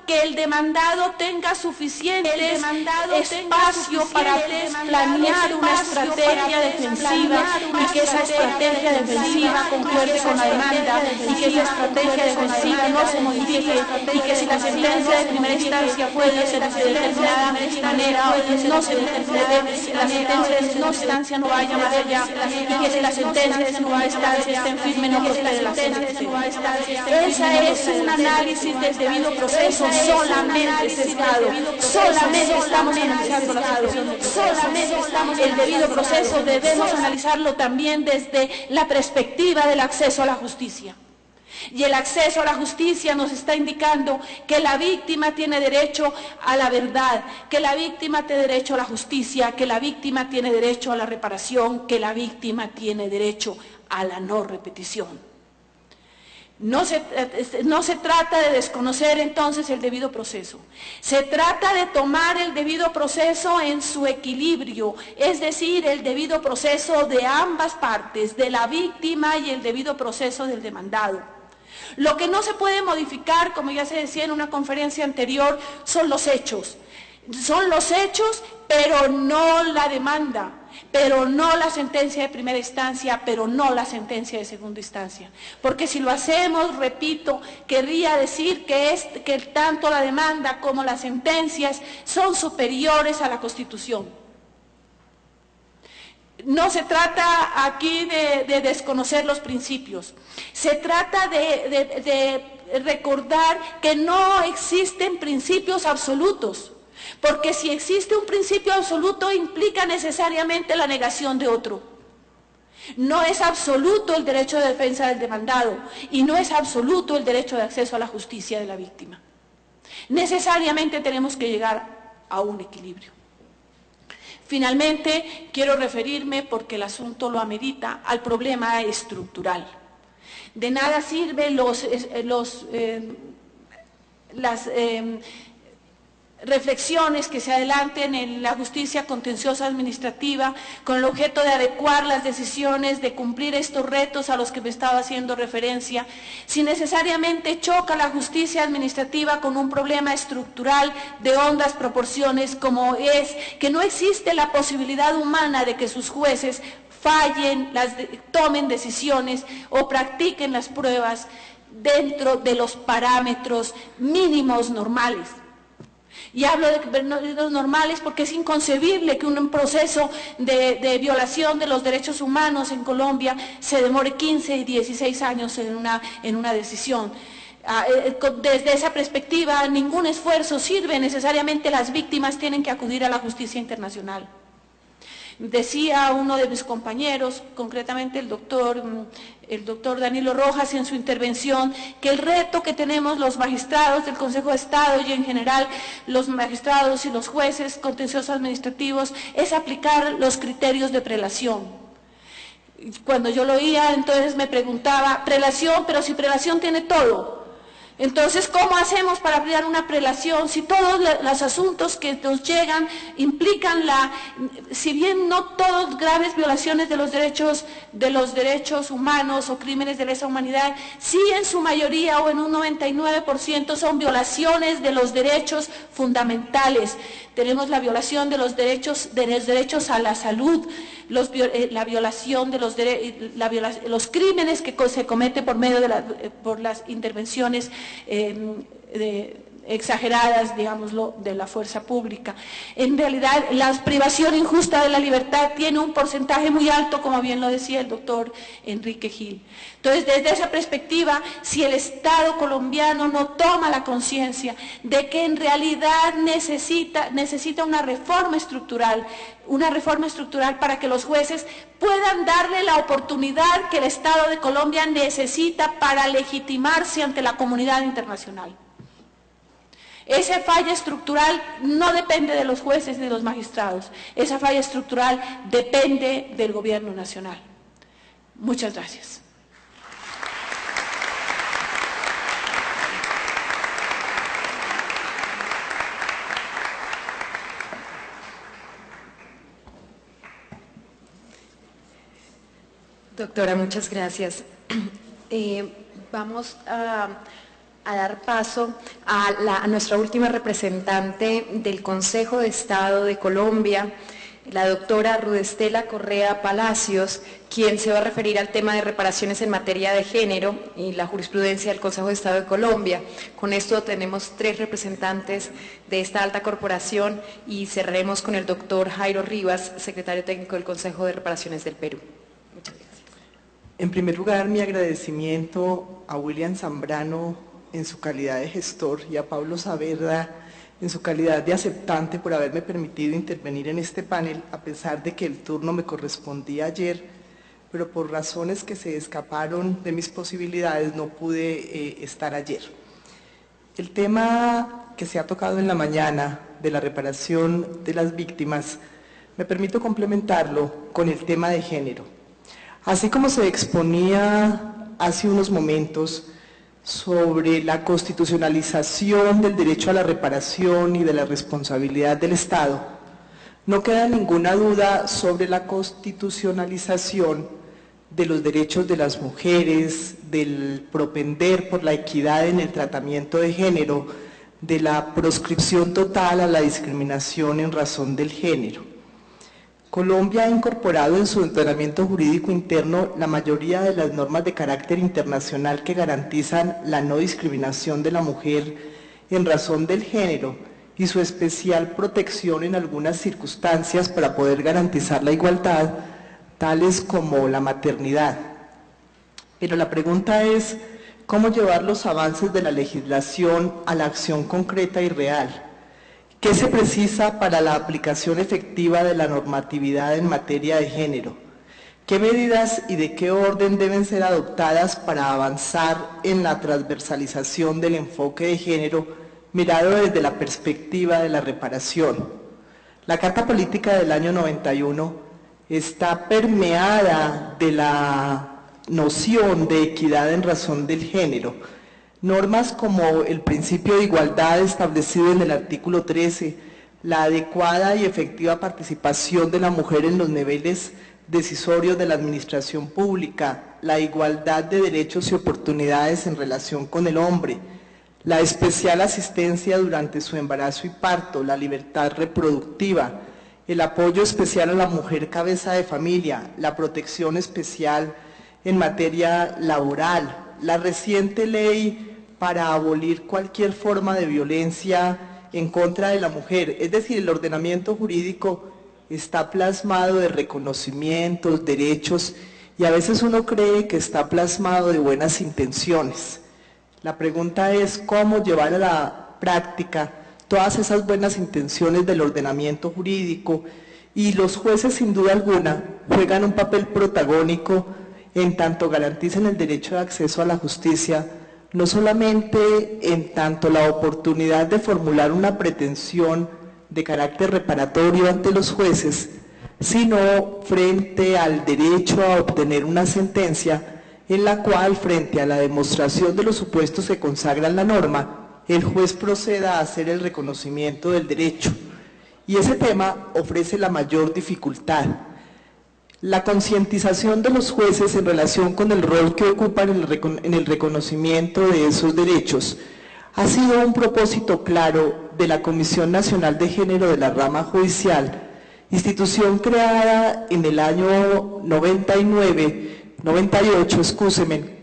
que el demandado tenga suficiente espacio para planear una estrategia defensiva y que esa estrategia defensiva concuerde con la demanda y que esa estrategia defensiva no se modifique y que si la sentencia de primera instancia puede ser de determinada manera no se determine, la sentencia de segunda instancia no vaya más allá y que si la sentencia de segunda instancia está en firme no prospere la sentencia. Esa es un análisis del debido proceso solamente sesgado, solamente estamos analizando la situación, solamente estamos el debido proceso, debemos analizarlo también desde la perspectiva del acceso a la justicia. Y el acceso a la justicia nos está indicando que la víctima tiene derecho a la verdad, que la víctima tiene derecho a la justicia, que la víctima tiene derecho a la reparación, que la víctima tiene derecho a la no repetición. No se trata de desconocer entonces el debido proceso, se trata de tomar el debido proceso en su equilibrio, es decir, el debido proceso de ambas partes, de la víctima y el debido proceso del demandado. Lo que no se puede modificar, como ya se decía en una conferencia anterior, son los hechos. Son los hechos, pero no la demanda, pero no la sentencia de primera instancia, pero no la sentencia de segunda instancia. Porque si lo hacemos, repito, querría decir que tanto la demanda como las sentencias son superiores a la Constitución. No se trata aquí de desconocer los principios, se trata de recordar que no existen principios absolutos, porque si existe un principio absoluto implica necesariamente la negación de otro. No es absoluto el derecho de defensa del demandado y no es absoluto el derecho de acceso a la justicia de la víctima. Necesariamente tenemos que llegar a un equilibrio. Finalmente, quiero referirme, porque el asunto lo amerita, al problema estructural. De nada sirven las reflexiones que se adelanten en la justicia contenciosa administrativa con el objeto de adecuar las decisiones, de cumplir estos retos a los que me estaba haciendo referencia, si necesariamente choca la justicia administrativa con un problema estructural de hondas proporciones, como es que no existe la posibilidad humana de que sus jueces fallen, tomen decisiones o practiquen las pruebas dentro de los parámetros mínimos normales. Y hablo de parámetros normales porque es inconcebible que un proceso de violación de los derechos humanos en Colombia se demore 15 y 16 años en una decisión. Desde esa perspectiva, ningún esfuerzo sirve, necesariamente las víctimas tienen que acudir a la justicia internacional. Decía uno de mis compañeros, concretamente el doctor Danilo Rojas, en su intervención, que el reto que tenemos los magistrados del Consejo de Estado y en general los magistrados y los jueces contenciosos administrativos es aplicar los criterios de prelación. Cuando yo lo oía, entonces me preguntaba, prelación, pero si prelación tiene todo. Entonces, ¿cómo hacemos para aplicar una prelación si todos los asuntos que nos llegan implican si bien no todos graves violaciones de los derechos humanos o crímenes de lesa humanidad, sí en su mayoría o en un 99% son violaciones de los derechos fundamentales? Tenemos la violación de los derechos a la salud, la violación de los crímenes que se cometen por las intervenciones exageradas, digámoslo, de la fuerza pública. En realidad, la privación injusta de la libertad tiene un porcentaje muy alto, como bien lo decía el doctor Enrique Gil. Entonces, desde esa perspectiva, si el Estado colombiano no toma la conciencia de que en realidad necesita una reforma estructural para que los jueces puedan darle la oportunidad que el Estado de Colombia necesita para legitimarse ante la comunidad internacional. Esa falla estructural no depende de los jueces ni de los magistrados, esa falla estructural depende del gobierno nacional. Muchas gracias. Doctora, muchas gracias. Vamos a a dar paso a nuestra última representante del Consejo de Estado de Colombia, la doctora Rudestela Correa Palacios, quien se va a referir al tema de reparaciones en materia de género y la jurisprudencia del Consejo de Estado de Colombia. Con esto tenemos 3 representantes de esta alta corporación y cerraremos con el doctor Jairo Rivas, secretario técnico del Consejo de Reparaciones del Perú. Muchas gracias. En primer lugar, mi agradecimiento a William Zambrano en su calidad de gestor y a Pablo Saavedra en su calidad de aceptante por haberme permitido intervenir en este panel, a pesar de que el turno me correspondía ayer, pero por razones que se escaparon de mis posibilidades no pude estar ayer. El tema que se ha tocado en la mañana de la reparación de las víctimas, me permito complementarlo con el tema de género. Así como se exponía hace unos momentos sobre la constitucionalización del derecho a la reparación y de la responsabilidad del Estado, no queda ninguna duda sobre la constitucionalización de los derechos de las mujeres, del propender por la equidad en el tratamiento de género, de la proscripción total a la discriminación en razón del género. Colombia ha incorporado en su ordenamiento jurídico interno la mayoría de las normas de carácter internacional que garantizan la no discriminación de la mujer en razón del género y su especial protección en algunas circunstancias para poder garantizar la igualdad, tales como la maternidad. Pero la pregunta es, ¿cómo llevar los avances de la legislación a la acción concreta y real? ¿Qué se precisa para la aplicación efectiva de la normatividad en materia de género? ¿Qué medidas y de qué orden deben ser adoptadas para avanzar en la transversalización del enfoque de género mirado desde la perspectiva de la reparación? La Carta Política del año 91 está permeada de la noción de equidad en razón del género. Normas como el principio de igualdad establecido en el artículo 13, la adecuada y efectiva participación de la mujer en los niveles decisorios de la administración pública, la igualdad de derechos y oportunidades en relación con el hombre, la especial asistencia durante su embarazo y parto, la libertad reproductiva, el apoyo especial a la mujer cabeza de familia, la protección especial en materia laboral, la reciente ley para abolir cualquier forma de violencia en contra de la mujer, es decir, el ordenamiento jurídico está plasmado de reconocimientos, derechos, y a veces uno cree que está plasmado de buenas intenciones. La pregunta es cómo llevar a la práctica todas esas buenas intenciones del ordenamiento jurídico, y los jueces sin duda alguna juegan un papel protagónico en tanto garanticen el derecho de acceso a la justicia, no solamente en tanto la oportunidad de formular una pretensión de carácter reparatorio ante los jueces, sino frente al derecho a obtener una sentencia en la cual, frente a la demostración de los supuestos que consagran la norma, el juez proceda a hacer el reconocimiento del derecho. Y ese tema ofrece la mayor dificultad. La concientización de los jueces en relación con el rol que ocupan en el reconocimiento de esos derechos ha sido un propósito claro de la Comisión Nacional de Género de la Rama Judicial, institución creada en el año 98,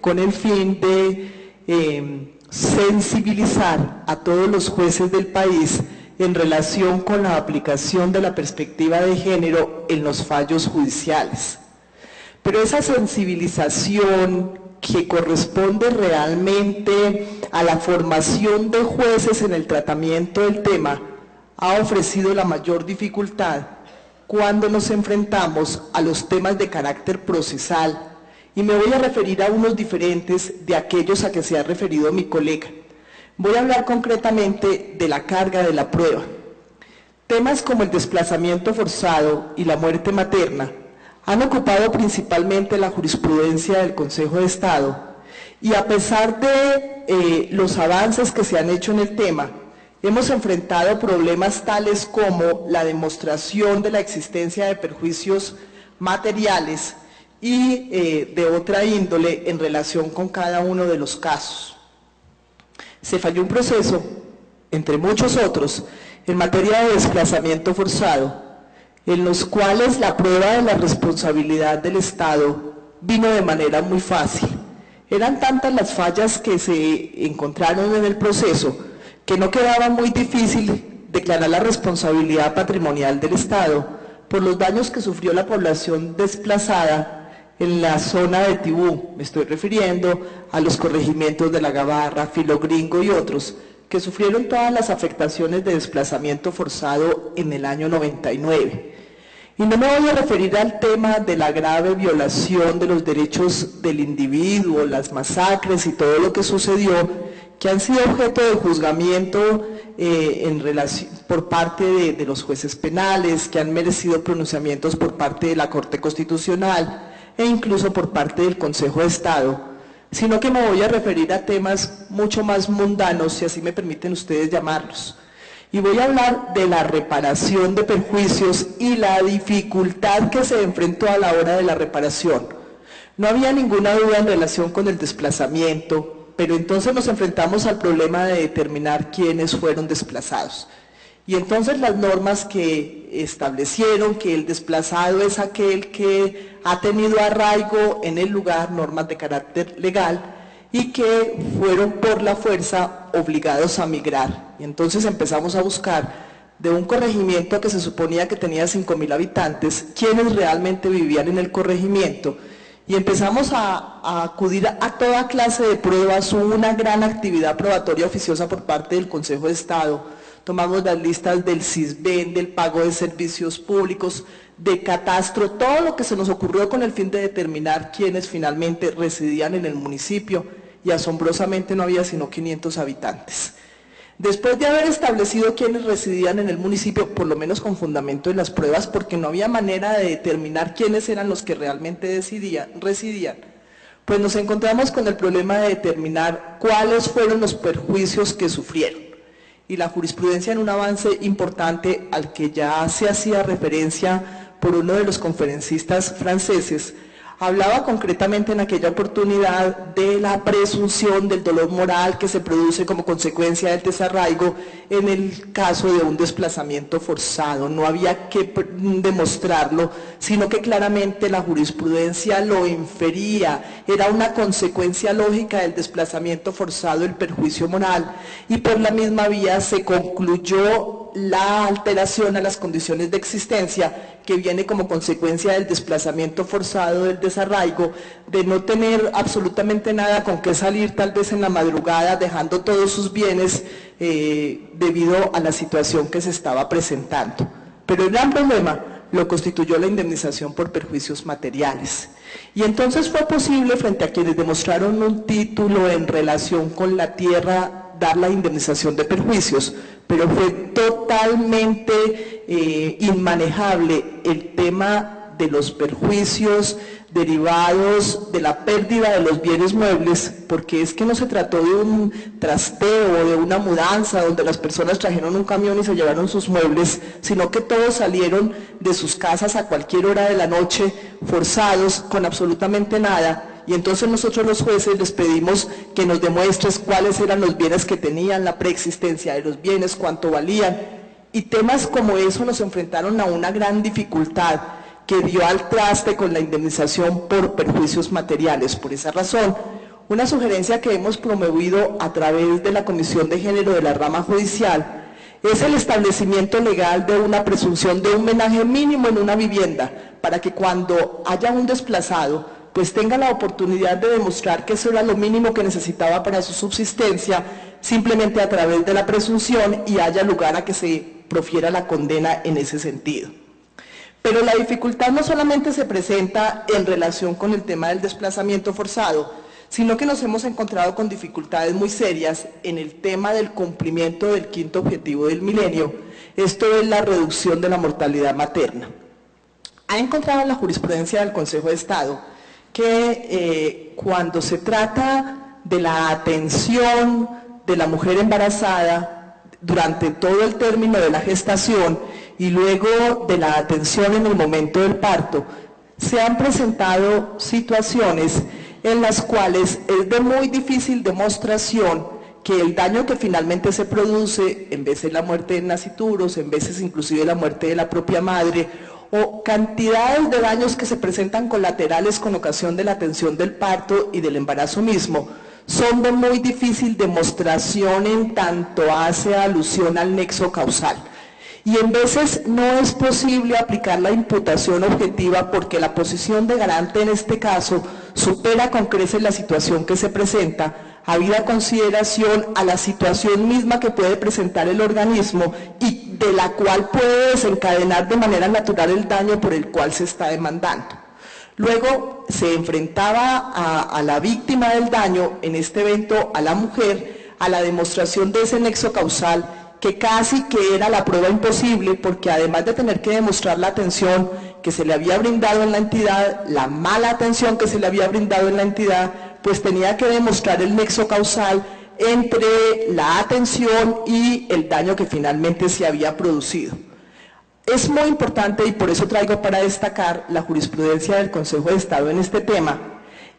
con el fin de sensibilizar a todos los jueces del país en relación con la aplicación de la perspectiva de género en los fallos judiciales. Pero esa sensibilización que corresponde realmente a la formación de jueces en el tratamiento del tema ha ofrecido la mayor dificultad cuando nos enfrentamos a los temas de carácter procesal, y me voy a referir a unos diferentes de aquellos a que se ha referido mi colega. Voy a hablar concretamente de la carga de la prueba. Temas como el desplazamiento forzado y la muerte materna han ocupado principalmente la jurisprudencia del Consejo de Estado, y a pesar de los avances que se han hecho en el tema, hemos enfrentado problemas tales como la demostración de la existencia de perjuicios materiales y de otra índole en relación con cada uno de los casos. Se falló un proceso, entre muchos otros, en materia de desplazamiento forzado, en los cuales la prueba de la responsabilidad del Estado vino de manera muy fácil. Eran tantas las fallas que se encontraron en el proceso que no quedaba muy difícil declarar la responsabilidad patrimonial del Estado por los daños que sufrió la población desplazada en la zona de Tibú. Me estoy refiriendo a los corregimientos de La Gabarra, Filogringo y otros, que sufrieron todas las afectaciones de desplazamiento forzado en el año 99. Y no me voy a referir al tema de la grave violación de los derechos del individuo, las masacres y todo lo que sucedió, que han sido objeto de juzgamiento por parte de los jueces penales, que han merecido pronunciamientos por parte de la Corte Constitucional e incluso por parte del Consejo de Estado, sino que me voy a referir a temas mucho más mundanos, si así me permiten ustedes llamarlos. Y voy a hablar de la reparación de perjuicios y la dificultad que se enfrentó a la hora de la reparación. No había ninguna duda en relación con el desplazamiento, pero entonces nos enfrentamos al problema de determinar quiénes fueron desplazados. Y entonces las normas que establecieron que el desplazado es aquel que ha tenido arraigo en el lugar, normas de carácter legal, y que fueron por la fuerza obligados a migrar. Y entonces empezamos a buscar de un corregimiento que se suponía que tenía 5.000 habitantes, quiénes realmente vivían en el corregimiento. Y empezamos a acudir a toda clase de pruebas. Hubo una gran actividad probatoria oficiosa por parte del Consejo de Estado. Tomamos las listas del CISBEN, del pago de servicios públicos, de catastro, todo lo que se nos ocurrió con el fin de determinar quiénes finalmente residían en el municipio, y asombrosamente no había sino 500 habitantes. Después de haber establecido quiénes residían en el municipio, por lo menos con fundamento en las pruebas, porque no había manera de determinar quiénes eran los que realmente residían, pues nos encontramos con el problema de determinar cuáles fueron los perjuicios que sufrieron. Y la jurisprudencia, en un avance importante al que ya se hacía referencia por uno de los conferencistas franceses, hablaba concretamente en aquella oportunidad de la presunción del dolor moral que se produce como consecuencia del desarraigo en el caso de un desplazamiento forzado. No había que demostrarlo, sino que claramente la jurisprudencia lo infería, era una consecuencia lógica del desplazamiento forzado el perjuicio moral, y por la misma vía se concluyó la alteración a las condiciones de existencia que viene como consecuencia del desplazamiento forzado, del desarraigo, de no tener absolutamente nada con qué salir tal vez en la madrugada, dejando todos sus bienes debido a la situación que se estaba presentando. Pero el gran problema lo constituyó la indemnización por perjuicios materiales. Y entonces fue posible, frente a quienes demostraron un título en relación con la tierra, dar la indemnización de perjuicios, pero fue totalmente inmanejable el tema de los perjuicios derivados de la pérdida de los bienes muebles, porque es que no se trató de un trasteo, de una mudanza donde las personas trajeron un camión y se llevaron sus muebles, sino que todos salieron de sus casas a cualquier hora de la noche, forzados, con absolutamente nada. Y entonces nosotros los jueces les pedimos que nos demuestres cuáles eran los bienes que tenían, la preexistencia de los bienes, cuánto valían. Y temas como eso nos enfrentaron a una gran dificultad que dio al traste con la indemnización por perjuicios materiales. Por esa razón, una sugerencia que hemos promovido a través de la Comisión de Género de la rama judicial es el establecimiento legal de una presunción de un menaje mínimo en una vivienda, para que cuando haya un desplazado, pues tenga la oportunidad de demostrar que eso era lo mínimo que necesitaba para su subsistencia, simplemente a través de la presunción, y haya lugar a que se profiera la condena en ese sentido. Pero la dificultad no solamente se presenta en relación con el tema del desplazamiento forzado, sino que nos hemos encontrado con dificultades muy serias en el tema del cumplimiento del quinto objetivo del milenio, esto es la reducción de la mortalidad materna. Ha encontrado en la jurisprudencia del Consejo de Estado que cuando se trata de la atención de la mujer embarazada durante todo el término de la gestación y luego de la atención en el momento del parto, se han presentado situaciones en las cuales es de muy difícil demostración que el daño que finalmente se produce, en vez de la muerte de nasciturus, en veces inclusive la muerte de la propia madre, o cantidades de daños que se presentan colaterales con ocasión de la atención del parto y del embarazo mismo, son de muy difícil demostración en tanto hace alusión al nexo causal. Y en veces no es posible aplicar la imputación objetiva porque la posición de garante en este caso supera con creces la situación que se presenta, habida consideración a la situación misma que puede presentar el organismo y de la cual puede desencadenar de manera natural el daño por el cual se está demandando. Luego se enfrentaba a la víctima del daño, en este evento a la mujer, a la demostración de ese nexo causal, que casi que era la prueba imposible, porque además de tener que demostrar la atención que se le había brindado en la entidad, la mala atención que se le había brindado en la entidad, pues tenía que demostrar el nexo causal entre la atención y el daño que finalmente se había producido. Es muy importante, y por eso traigo para destacar la jurisprudencia del Consejo de Estado en este tema,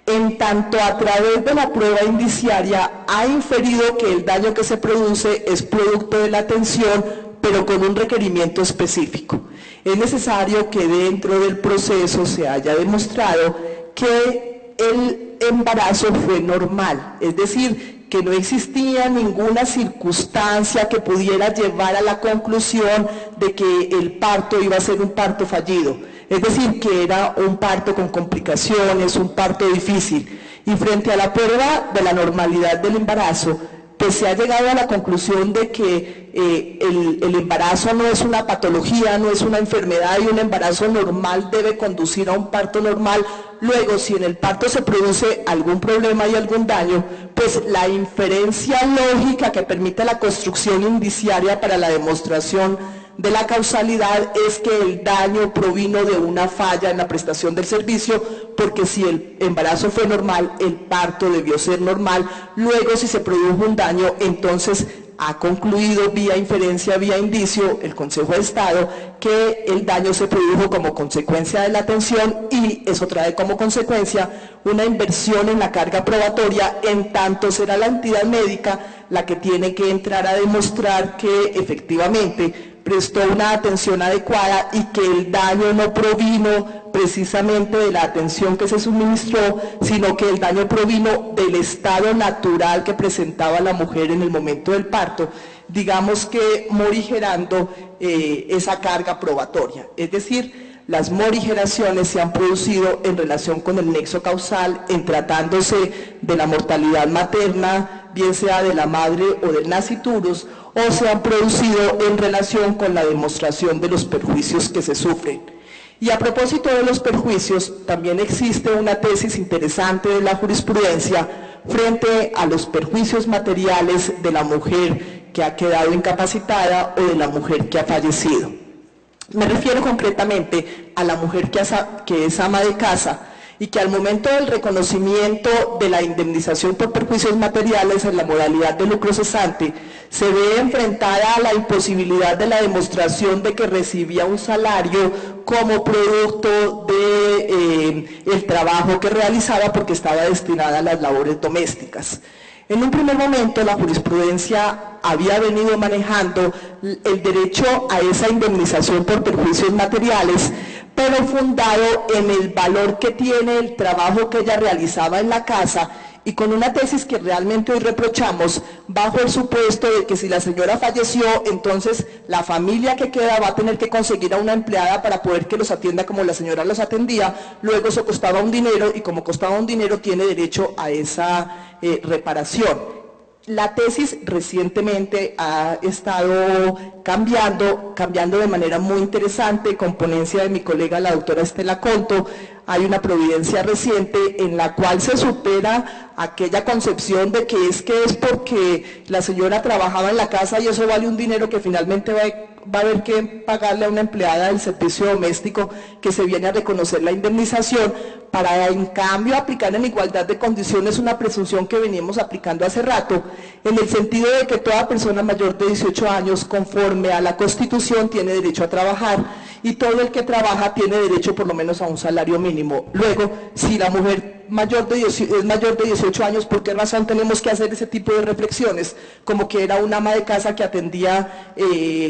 en tanto a través de la prueba indiciaria ha inferido que el daño que se produce es producto de la atención, pero con un requerimiento específico. Es necesario que dentro del proceso se haya demostrado que el embarazo fue normal, es decir, que no existía ninguna circunstancia que pudiera llevar a la conclusión de que el parto iba a ser un parto fallido. Es decir, que era un parto con complicaciones, un parto difícil. Y frente a la prueba de la normalidad del embarazo, pues se ha llegado a la conclusión de que el embarazo no es una patología, no es una enfermedad, y un embarazo normal debe conducir a un parto normal. Luego, si en el parto se produce algún problema y algún daño, pues la inferencia lógica que permite la construcción indiciaria para la demostración de la causalidad es que el daño provino de una falla en la prestación del servicio, porque si el embarazo fue normal, el parto debió ser normal. Luego, si se produjo un daño, entonces ha concluido vía inferencia, vía indicio, el Consejo de Estado, que el daño se produjo como consecuencia de la atención, y eso trae como consecuencia una inversión en la carga probatoria, en tanto será la entidad médica la que tiene que entrar a demostrar que efectivamente prestó una atención adecuada y que el daño no provino precisamente de la atención que se suministró, sino que el daño provino del estado natural que presentaba la mujer en el momento del parto, digamos que morigerando esa carga probatoria. Es decir, las morigeraciones se han producido en relación con el nexo causal, en tratándose de la mortalidad materna, bien sea de la madre o del nasciturus, o se han producido en relación con la demostración de los perjuicios que se sufren. Y a propósito de los perjuicios, también existe una tesis interesante de la jurisprudencia frente a los perjuicios materiales de la mujer que ha quedado incapacitada o de la mujer que ha fallecido. Me refiero concretamente a la mujer que es ama de casa y que al momento del reconocimiento de la indemnización por perjuicios materiales en la modalidad de lucro cesante, se ve enfrentada a la imposibilidad de la demostración de que recibía un salario como producto del trabajo que realizaba, porque estaba destinada a las labores domésticas. En un primer momento, la jurisprudencia había venido manejando el derecho a esa indemnización por perjuicios materiales, pero fundado en el valor que tiene el trabajo que ella realizaba en la casa, y con una tesis que realmente hoy reprochamos, bajo el supuesto de que si la señora falleció, entonces la familia que queda va a tener que conseguir a una empleada para poder que los atienda como la señora los atendía. Luego eso costaba un dinero, y como costaba un dinero tiene derecho a esa reparación. La tesis recientemente ha estado cambiando de manera muy interesante, con ponencia de mi colega la doctora Estela Conto. Hay una providencia reciente en la cual se supera aquella concepción de que es porque la señora trabajaba en la casa y eso vale un dinero que finalmente va a haber que pagarle a una empleada del servicio doméstico, que se viene a reconocer la indemnización, para en cambio aplicar en igualdad de condiciones una presunción que veníamos aplicando hace rato, en el sentido de que toda persona mayor de 18 años, conforme a la Constitución, tiene derecho a trabajar, y todo el que trabaja tiene derecho por lo menos a un salario mínimo. Luego, si la mujer mayor de 18 años, ¿por qué razón tenemos que hacer ese tipo de reflexiones? Como que era una ama de casa que atendía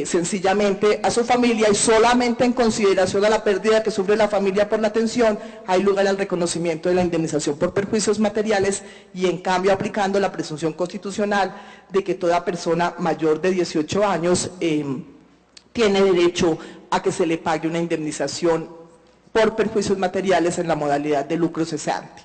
sencillamente a su familia y solamente en consideración a la pérdida que sufre la familia por la atención, hay lugar al reconocimiento de la indemnización por perjuicios materiales y en cambio aplicando la presunción constitucional de que toda persona mayor de 18 años tiene derecho a que se le pague una indemnización por perjuicios materiales en la modalidad de lucro cesante.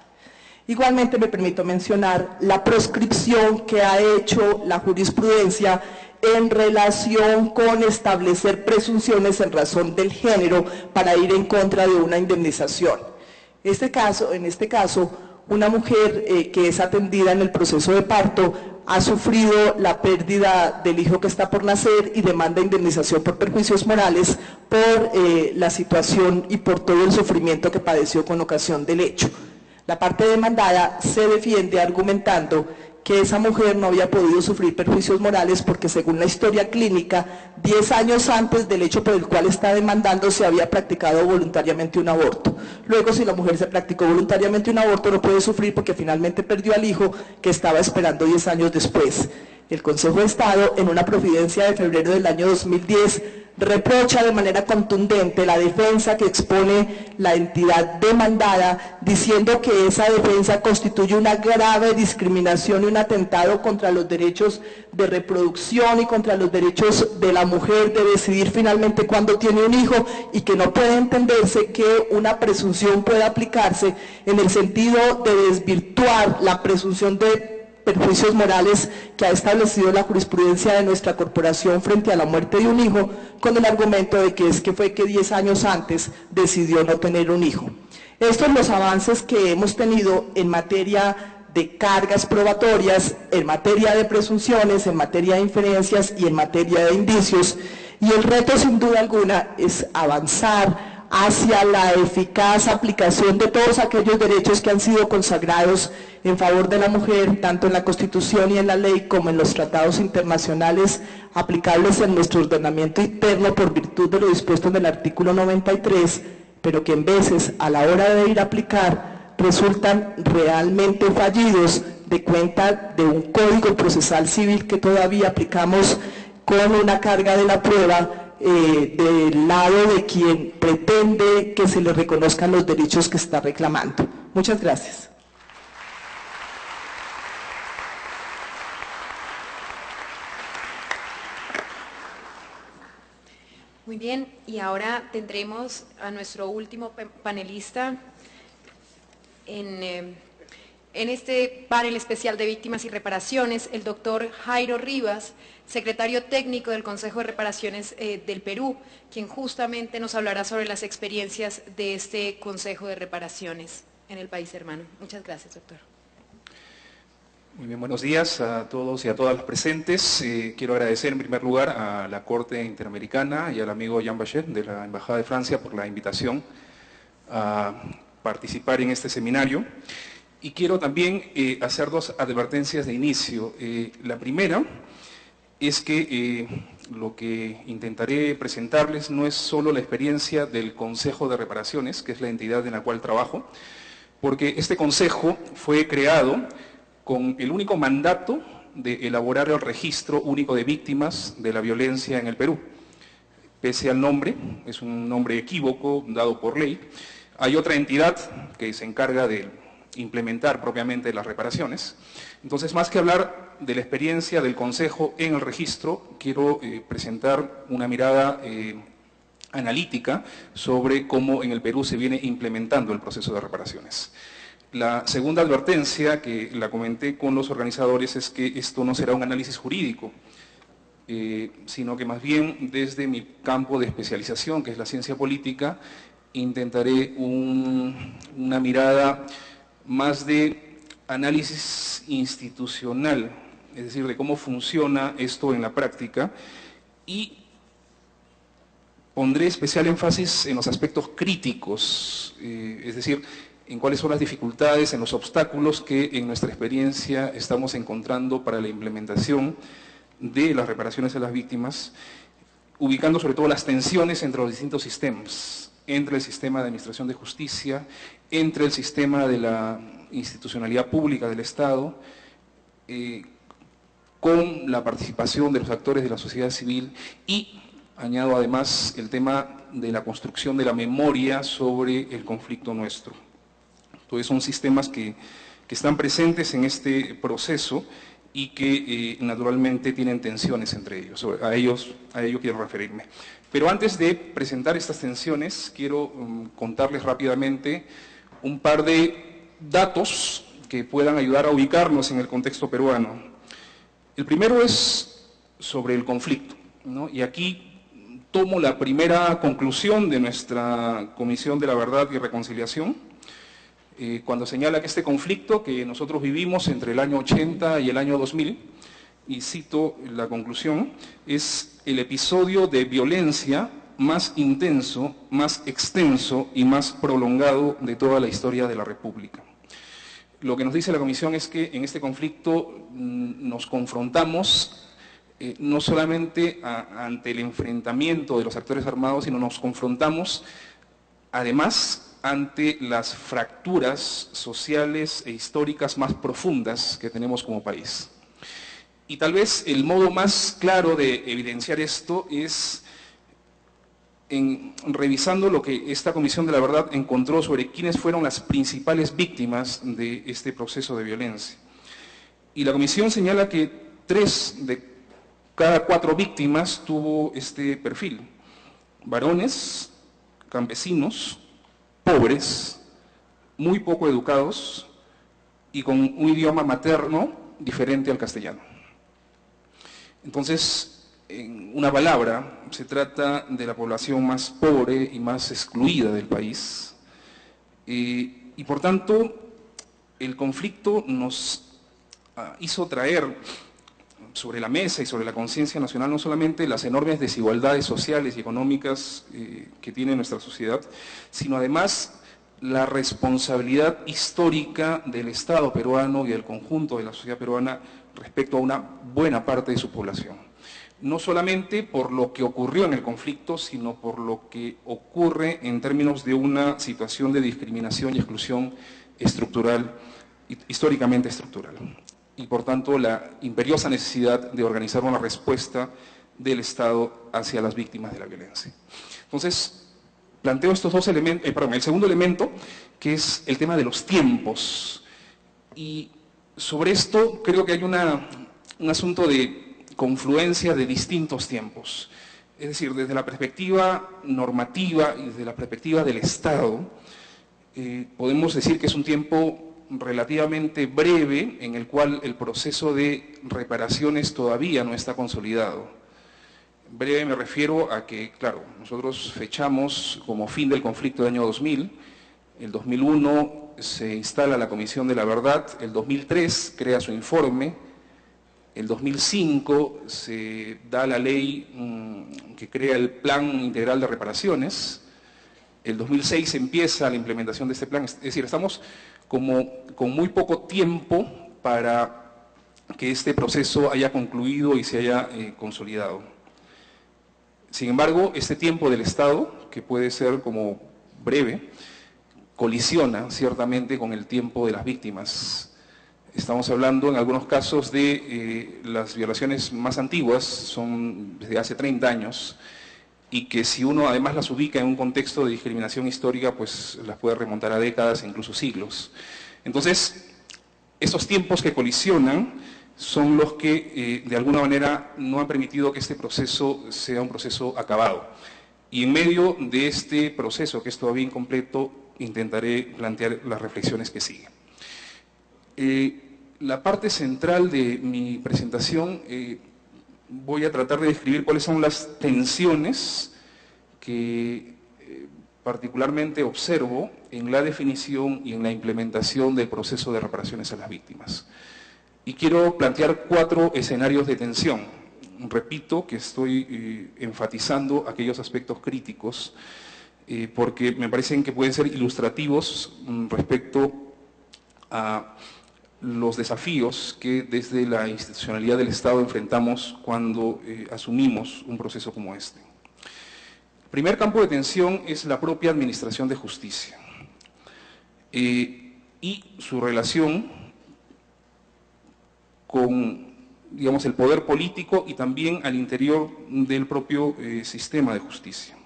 Igualmente me permito mencionar la proscripción que ha hecho la jurisprudencia en relación con establecer presunciones en razón del género para ir en contra de una indemnización. En este caso, una mujer que es atendida en el proceso de parto ha sufrido la pérdida del hijo que está por nacer y demanda indemnización por perjuicios morales por la situación y por todo el sufrimiento que padeció con ocasión del hecho. La parte demandada se defiende argumentando que esa mujer no había podido sufrir perjuicios morales porque según la historia clínica, 10 años antes del hecho por el cual está demandando se había practicado voluntariamente un aborto. Luego, si la mujer se practicó voluntariamente un aborto, no puede sufrir porque finalmente perdió al hijo que estaba esperando 10 años después. El Consejo de Estado, en una providencia de febrero del año 2010, reprocha de manera contundente la defensa que expone la entidad demandada, diciendo que esa defensa constituye una grave discriminación y un atentado contra los derechos de reproducción y contra los derechos de la mujer de decidir finalmente cuándo tiene un hijo y que no puede entenderse que una presunción pueda aplicarse en el sentido de desvirtuar la presunción de perjuicios morales que ha establecido la jurisprudencia de nuestra corporación frente a la muerte de un hijo, con el argumento de que fue que 10 años antes decidió no tener un hijo. Estos son los avances que hemos tenido en materia de cargas probatorias, en materia de presunciones, en materia de inferencias y en materia de indicios, y el reto sin duda alguna es avanzar hacia la eficaz aplicación de todos aquellos derechos que han sido consagrados en favor de la mujer, tanto en la Constitución y en la ley como en los tratados internacionales aplicables en nuestro ordenamiento interno por virtud de lo dispuesto en el artículo 93, pero que en veces a la hora de ir a aplicar resultan realmente fallidos de cuenta de un código procesal civil que todavía aplicamos con una carga de la prueba del lado de quien pretende que se le reconozcan los derechos que está reclamando. Muchas gracias. Muy bien, y ahora tendremos a nuestro último panelista en este panel especial de víctimas y reparaciones, el doctor Jairo Rivas, secretario técnico del Consejo de Reparaciones del Perú, quien justamente nos hablará sobre las experiencias de este Consejo de Reparaciones en el país hermano. Muchas gracias, doctor. Muy bien, buenos días a todos y a todas las presentes. Quiero agradecer en primer lugar a la Corte Interamericana y al amigo Jean Bachet de la Embajada de Francia por la invitación a participar en este seminario. Y quiero también hacer dos advertencias de inicio. La primera es que lo que intentaré presentarles no es solo la experiencia del Consejo de Reparaciones, que es la entidad en la cual trabajo, porque este consejo fue creado con el único mandato de elaborar el registro único de víctimas de la violencia en el Perú. Pese al nombre, es un nombre equívoco dado por ley, hay otra entidad que se encarga de implementar propiamente las reparaciones. Entonces, más que hablar de la experiencia del Consejo en el registro, quiero presentar una mirada analítica sobre cómo en el Perú se viene implementando el proceso de reparaciones. La segunda advertencia, que la comenté con los organizadores, es que esto no será un análisis jurídico, sino que más bien desde mi campo de especialización, que es la ciencia política, intentaré una mirada más de análisis institucional, es decir, de cómo funciona esto en la práctica, y pondré especial énfasis en los aspectos críticos, es decir, en cuáles son las dificultades, en los obstáculos que en nuestra experiencia estamos encontrando para la implementación de las reparaciones a las víctimas, ubicando sobre todo las tensiones entre los distintos sistemas. entre el sistema de administración de justicia, entre el sistema de la institucionalidad pública del Estado, con la participación de los actores de la sociedad civil y, añado además, el tema de la construcción de la memoria sobre el conflicto nuestro. Entonces son sistemas que están presentes en este proceso y que naturalmente tienen tensiones entre ellos. A ello quiero referirme. Pero antes de presentar estas tensiones, quiero contarles rápidamente un par de datos que puedan ayudar a ubicarnos en el contexto peruano. El primero es sobre el conflicto, ¿no? Y aquí tomo la primera conclusión de nuestra Comisión de la Verdad y Reconciliación, cuando señala que este conflicto que nosotros vivimos entre el año 80 y el año 2000, y cito la conclusión, es el episodio de violencia más intenso, más extenso y más prolongado de toda la historia de la República. Lo que nos dice la Comisión es que en este conflicto nos confrontamos no solamente ante el enfrentamiento de los actores armados, sino nos confrontamos además ante las fracturas sociales e históricas más profundas que tenemos como país. Y tal vez el modo más claro de evidenciar esto es revisando lo que esta Comisión de la Verdad encontró sobre quiénes fueron las principales víctimas de este proceso de violencia. Y la Comisión señala que 3 de cada 4 víctimas tuvo este perfil: varones, campesinos, pobres, muy poco educados y con un idioma materno diferente al castellano. Entonces, en una palabra, se trata de la población más pobre y más excluida del país. Y por tanto, el conflicto nos hizo traer sobre la mesa y sobre la conciencia nacional no solamente las enormes desigualdades sociales y económicas que tiene nuestra sociedad, sino además la responsabilidad histórica del Estado peruano y del conjunto de la sociedad peruana respecto a una buena parte de su población. No solamente por lo que ocurrió en el conflicto, sino por lo que ocurre en términos de una situación de discriminación y exclusión estructural, históricamente estructural. Y por tanto la imperiosa necesidad de organizar una respuesta del Estado hacia las víctimas de la violencia. Entonces, planteo estos dos elementos, el segundo elemento, que es el tema de los tiempos. Y sobre esto creo que hay un asunto de confluencia de distintos tiempos. Es decir, desde la perspectiva normativa y desde la perspectiva del Estado, podemos decir que es un tiempo relativamente breve en el cual el proceso de reparaciones todavía no está consolidado. Breve me refiero a que, claro, nosotros fechamos como fin del conflicto del año 2000, el 2001 se instala la Comisión de la Verdad, el 2003 crea su informe, el 2005 se da la ley que crea el Plan Integral de Reparaciones, el 2006 empieza la implementación de este plan, es decir, estamos como con muy poco tiempo para que este proceso haya concluido y se haya consolidado. Sin embargo, este tiempo del Estado, que puede ser como breve, colisiona ciertamente con el tiempo de las víctimas. Estamos hablando en algunos casos de las violaciones más antiguas, son desde hace 30 años, y que si uno además las ubica en un contexto de discriminación histórica, pues las puede remontar a décadas e incluso siglos. Entonces, esos tiempos que colisionan son los que de alguna manera no han permitido que este proceso sea un proceso acabado. Y en medio de este proceso, que es todavía incompleto, intentaré plantear las reflexiones que siguen. La parte central de mi presentación, voy a tratar de describir cuáles son las tensiones que particularmente observo en la definición y en la implementación del proceso de reparaciones a las víctimas. Y quiero plantear 4 escenarios de tensión. Repito que estoy enfatizando aquellos aspectos críticos porque me parecen que pueden ser ilustrativos respecto a los desafíos que desde la institucionalidad del Estado enfrentamos cuando asumimos un proceso como este. El primer campo de tensión es la propia administración de justicia y su relación con, digamos, el poder político y también al interior del propio sistema de justicia.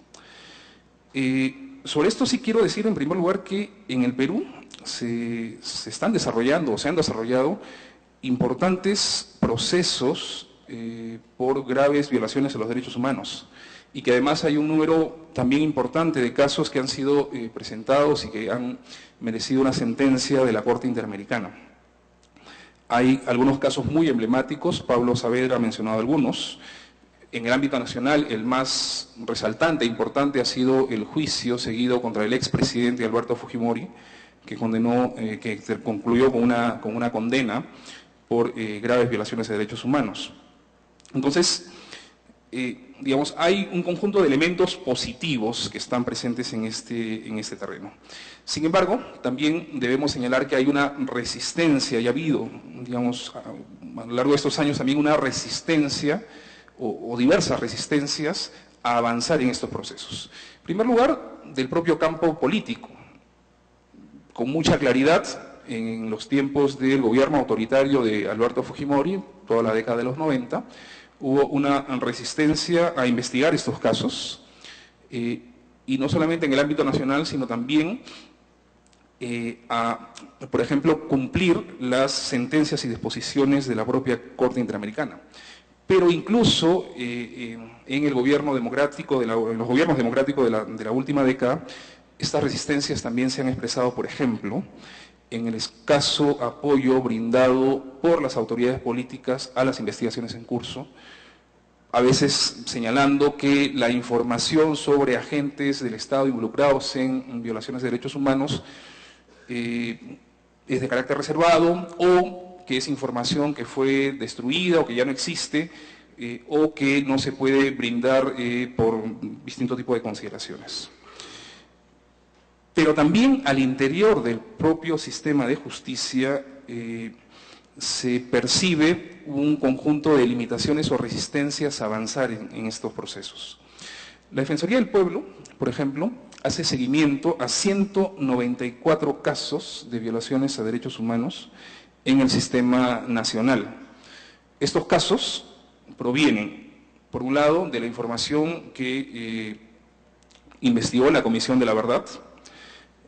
Sobre esto sí quiero decir en primer lugar que en el Perú se están desarrollando o se han desarrollado importantes procesos por graves violaciones a los derechos humanos y que además hay un número también importante de casos que han sido presentados y que han merecido una sentencia de la Corte Interamericana. Hay algunos casos muy emblemáticos, Pablo Saavedra ha mencionado algunos. En el ámbito nacional, el más resaltante e importante ha sido el juicio seguido contra el expresidente Alberto Fujimori, que concluyó con una condena por graves violaciones de derechos humanos. Entonces, digamos, hay un conjunto de elementos positivos que están presentes en este terreno. Sin embargo, también debemos señalar que hay una resistencia, y ha habido, digamos, a lo largo de estos años también una resistencia o diversas resistencias a avanzar en estos procesos. En primer lugar, del propio campo político. Con mucha claridad, en los tiempos del gobierno autoritario de Alberto Fujimori, toda la década de los 90, hubo una resistencia a investigar estos casos, y no solamente en el ámbito nacional, sino también a, por ejemplo, cumplir las sentencias y disposiciones de la propia Corte Interamericana. Pero incluso en el gobierno democrático, en los gobiernos democráticos de la última década, estas resistencias también se han expresado, por ejemplo, en el escaso apoyo brindado por las autoridades políticas a las investigaciones en curso, a veces señalando que la información sobre agentes del Estado involucrados en violaciones de derechos humanos es de carácter reservado, o que es información que fue destruida o que ya no existe, o que no se puede brindar por distinto tipo de consideraciones. Pero también al interior del propio sistema de justicia se percibe un conjunto de limitaciones o resistencias a avanzar en estos procesos. La Defensoría del Pueblo, por ejemplo, hace seguimiento a 194 casos de violaciones a derechos humanos en el sistema nacional. Estos casos provienen, por un lado, de la información que investigó la Comisión de la Verdad.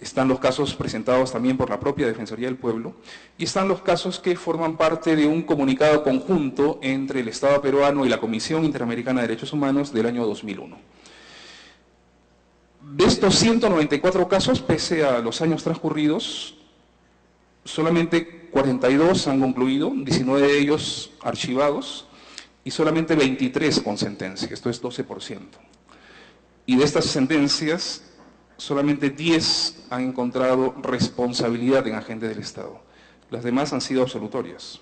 Están los casos presentados también por la propia Defensoría del Pueblo, y están los casos que forman parte de un comunicado conjunto entre el Estado peruano y la Comisión Interamericana de Derechos Humanos del año 2001. De estos 194 casos, pese a los años transcurridos, solamente 42 han concluido, 19 de ellos archivados, y solamente 23 con sentencia, esto es 12%. Y de estas sentencias, solamente 10 han encontrado responsabilidad en agentes del Estado. Las demás han sido absolutorias.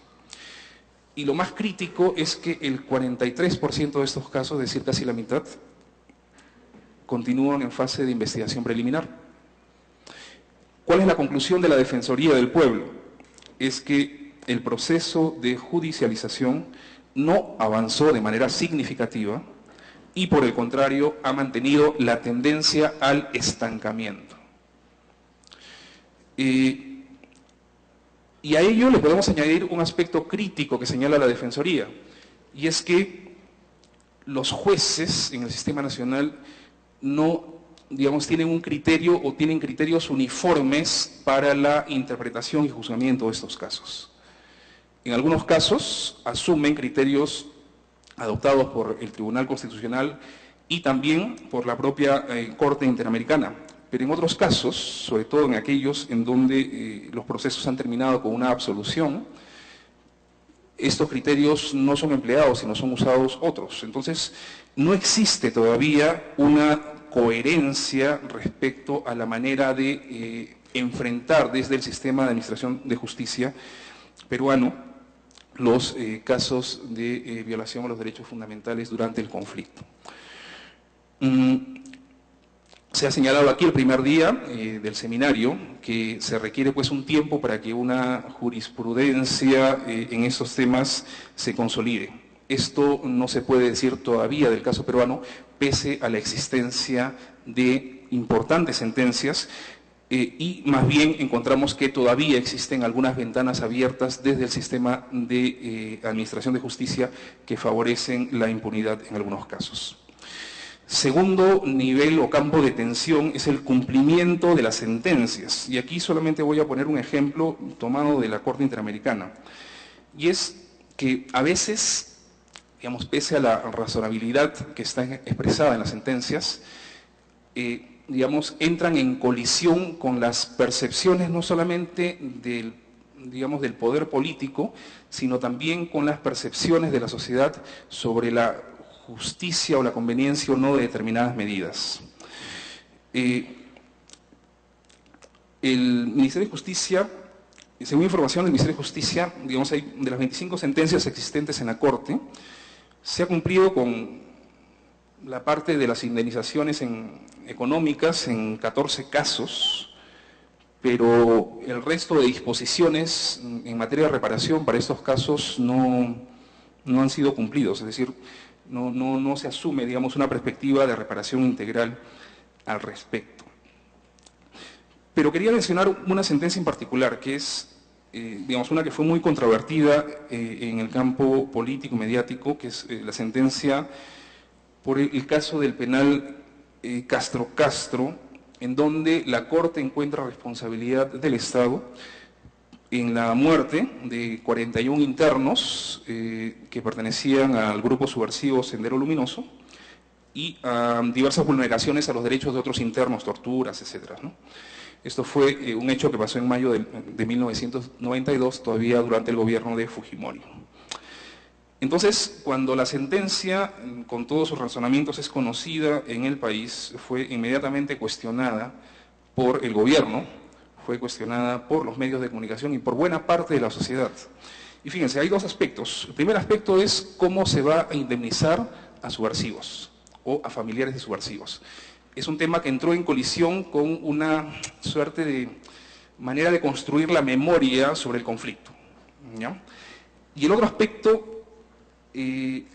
Y lo más crítico es que el 43% de estos casos, es decir, casi la mitad, continúan en fase de investigación preliminar. ¿Cuál es la conclusión de la Defensoría del Pueblo? Es que el proceso de judicialización no avanzó de manera significativa y, por el contrario, ha mantenido la tendencia al estancamiento. Y a ello le podemos añadir un aspecto crítico que señala la Defensoría, y es que los jueces en el sistema nacional no, digamos, tienen un criterio o tienen criterios uniformes para la interpretación y juzgamiento de estos casos. En algunos casos asumen criterios adoptados por el Tribunal Constitucional y también por la propia Corte Interamericana, pero en otros casos, sobre todo en aquellos en donde los procesos han terminado con una absolución, estos criterios no son empleados, sino son usados otros. Entonces, no existe todavía una coherencia respecto a la manera de enfrentar desde el sistema de administración de justicia peruano los casos de violación a los derechos fundamentales durante el conflicto. Se ha señalado aquí el primer día del seminario que se requiere pues un tiempo para que una jurisprudencia en estos temas se consolide. esto no se puede decir todavía del caso peruano, pese a la existencia de importantes sentencias, y más bien encontramos que todavía existen algunas ventanas abiertas desde el sistema de administración de justicia que favorecen la impunidad en algunos casos. Segundo nivel o campo de tensión es el cumplimiento de las sentencias. Y aquí solamente voy a poner un ejemplo tomado de la Corte Interamericana. Y es que a veces, digamos, pese a la razonabilidad que está expresada en las sentencias, digamos, entran en colisión con las percepciones no solamente del, digamos, del poder político, sino también con las percepciones de la sociedad sobre la justicia o la conveniencia o no de determinadas medidas. El Ministerio de Justicia, según información del Ministerio de Justicia, digamos, de las 25 sentencias existentes en la Corte, se ha cumplido con la parte de las indemnizaciones económicas en 14 casos, pero el resto de disposiciones en materia de reparación para estos casos no han sido cumplidos, es decir, no se asume, digamos, una perspectiva de reparación integral al respecto. Pero quería mencionar una sentencia en particular, que es, digamos, una que fue muy controvertida en el campo político y mediático, que es la sentencia por el caso del penal Castro Castro, en donde la Corte encuentra responsabilidad del Estado en la muerte de 41 internos que pertenecían al grupo subversivo Sendero Luminoso y a diversas vulneraciones a los derechos de otros internos, torturas, etc., ¿no? Esto fue un hecho que pasó en mayo de 1992, todavía durante el gobierno de Fujimori. Entonces, cuando la sentencia, con todos sus razonamientos, es conocida en el país, fue inmediatamente cuestionada por el gobierno, fue cuestionada por los medios de comunicación y por buena parte de la sociedad. Y fíjense, hay dos aspectos. El primer aspecto es cómo se va a indemnizar a subversivos o a familiares de subversivos. Es un tema que entró en colisión con una suerte de manera de construir la memoria sobre el conflicto, ¿ya? Y el otro aspecto que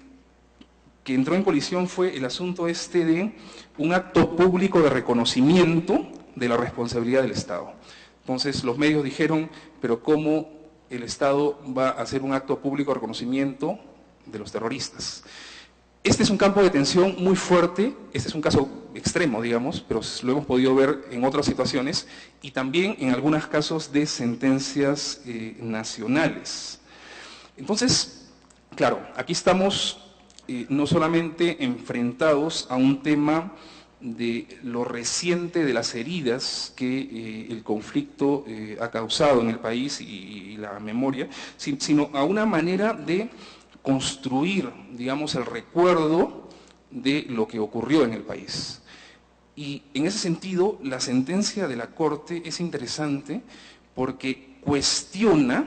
entró en colisión fue el asunto este de un acto público de reconocimiento de la responsabilidad del Estado. Entonces los medios dijeron, pero ¿cómo el Estado va a hacer un acto público de reconocimiento de los terroristas? Este es un campo de tensión muy fuerte, este es un caso extremo, digamos, pero lo hemos podido ver en otras situaciones y también en algunos casos de sentencias nacionales. Entonces, claro, aquí estamos no solamente enfrentados a un tema de lo reciente de las heridas que el conflicto ha causado en el país y la memoria, sino a una manera de construir, digamos, el recuerdo de lo que ocurrió en el país. Y en ese sentido, la sentencia de la Corte es interesante porque cuestiona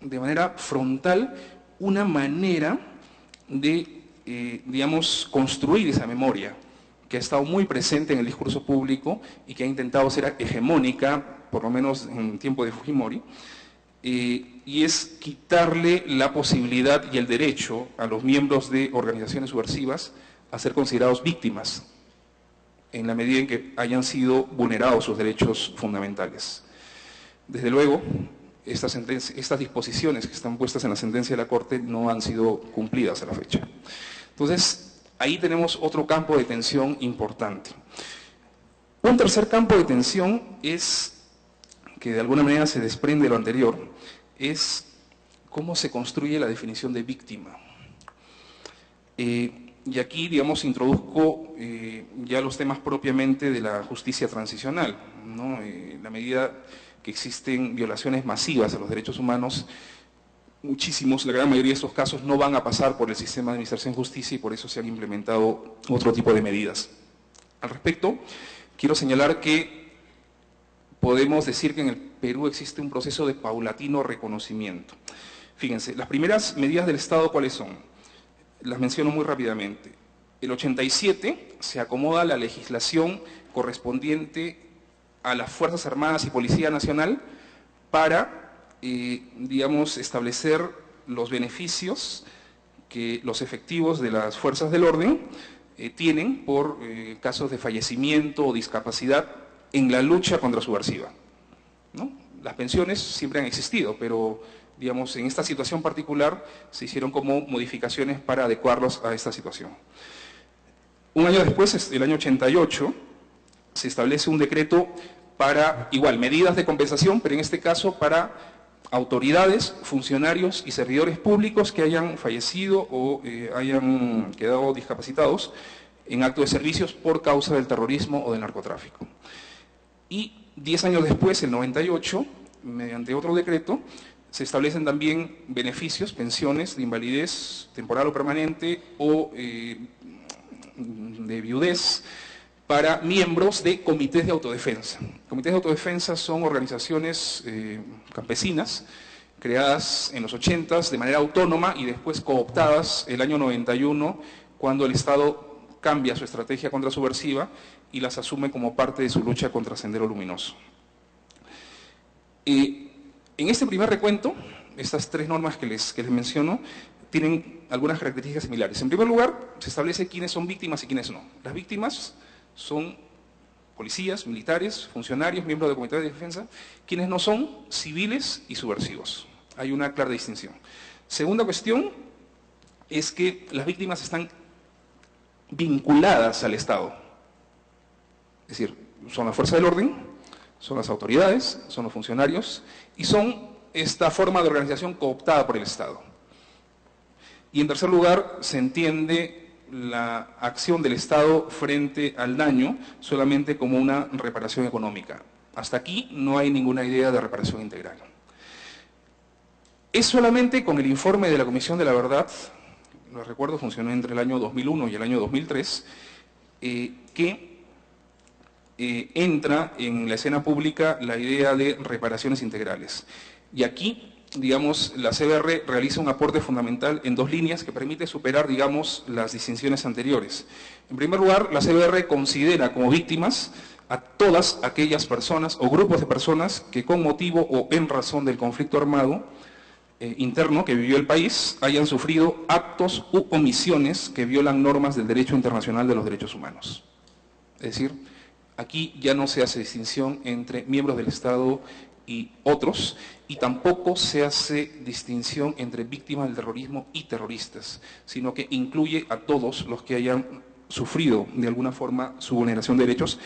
de manera frontal una manera de, digamos, construir esa memoria que ha estado muy presente en el discurso público y que ha intentado ser hegemónica, por lo menos en el tiempo de Fujimori, y es quitarle la posibilidad y el derecho a los miembros de organizaciones subversivas a ser considerados víctimas en la medida en que hayan sido vulnerados sus derechos fundamentales. Desde luego, estas disposiciones que están puestas en la sentencia de la Corte no han sido cumplidas a la fecha. Entonces, ahí tenemos otro campo de tensión importante. Un tercer campo de tensión es, que de alguna manera se desprende de lo anterior, es cómo se construye la definición de víctima. Y aquí, digamos, introduzco ya los temas propiamente de la justicia transicional, ¿no? La medida que existen violaciones masivas a los derechos humanos, muchísimos, la gran mayoría de estos casos no van a pasar por el sistema de administración de justicia y por eso se han implementado otro tipo de medidas. Al respecto, quiero señalar que podemos decir que en el Perú existe un proceso de paulatino reconocimiento. Fíjense, las primeras medidas del Estado, ¿cuáles son? Las menciono muy rápidamente. El 87 se acomoda la legislación correspondiente a las Fuerzas Armadas y Policía Nacional para, digamos, establecer los beneficios que los efectivos de las fuerzas del orden tienen por casos de fallecimiento o discapacidad en la lucha contrasubversiva, ¿no? Las pensiones siempre han existido, pero digamos, en esta situación particular se hicieron como modificaciones para adecuarlos a esta situación. Un año después, el año 88, se establece un decreto para, igual, medidas de compensación, pero en este caso para autoridades, funcionarios y servidores públicos que hayan fallecido o hayan quedado discapacitados en acto de servicios por causa del terrorismo o del narcotráfico. Y 10 años después, el 98, mediante otro decreto, se establecen también beneficios, pensiones de invalidez temporal o permanente o de viudez para miembros de comités de autodefensa. Comités de autodefensa son organizaciones campesinas creadas en los 80s de manera autónoma y después cooptadas el año 91 cuando el Estado cambia su estrategia contrasubversiva y las asume como parte de su lucha contra Sendero Luminoso. En este primer recuento, estas tres normas que les menciono tienen algunas características similares. En primer lugar, se establece quiénes son víctimas y quiénes no. Las víctimas son policías, militares, funcionarios, miembros del Comité de Defensa. Quienes no son, civiles y subversivos. Hay una clara distinción. Segunda cuestión es que las víctimas están vinculadas al Estado. Es decir, son la fuerza del orden, son las autoridades, son los funcionarios y son esta forma de organización cooptada por el Estado. Y en tercer lugar, se entiende la acción del Estado frente al daño solamente como una reparación económica. Hasta aquí no hay ninguna idea de reparación integral. Es solamente con el informe de la Comisión de la Verdad, lo recuerdo, funcionó entre el año 2001 y el año 2003, que entra en la escena pública la idea de reparaciones integrales. Y aquí, digamos, la CBR realiza un aporte fundamental en dos líneas que permite superar, digamos, las distinciones anteriores. En primer lugar, la CBR considera como víctimas a todas aquellas personas o grupos de personas que con motivo o en razón del conflicto armado interno que vivió el país hayan sufrido actos u omisiones que violan normas del derecho internacional de los derechos humanos. Es decir, aquí ya no se hace distinción entre miembros del Estado y otros, y tampoco se hace distinción entre víctimas del terrorismo y terroristas, sino que incluye a todos los que hayan sufrido de alguna forma su vulneración de derechos.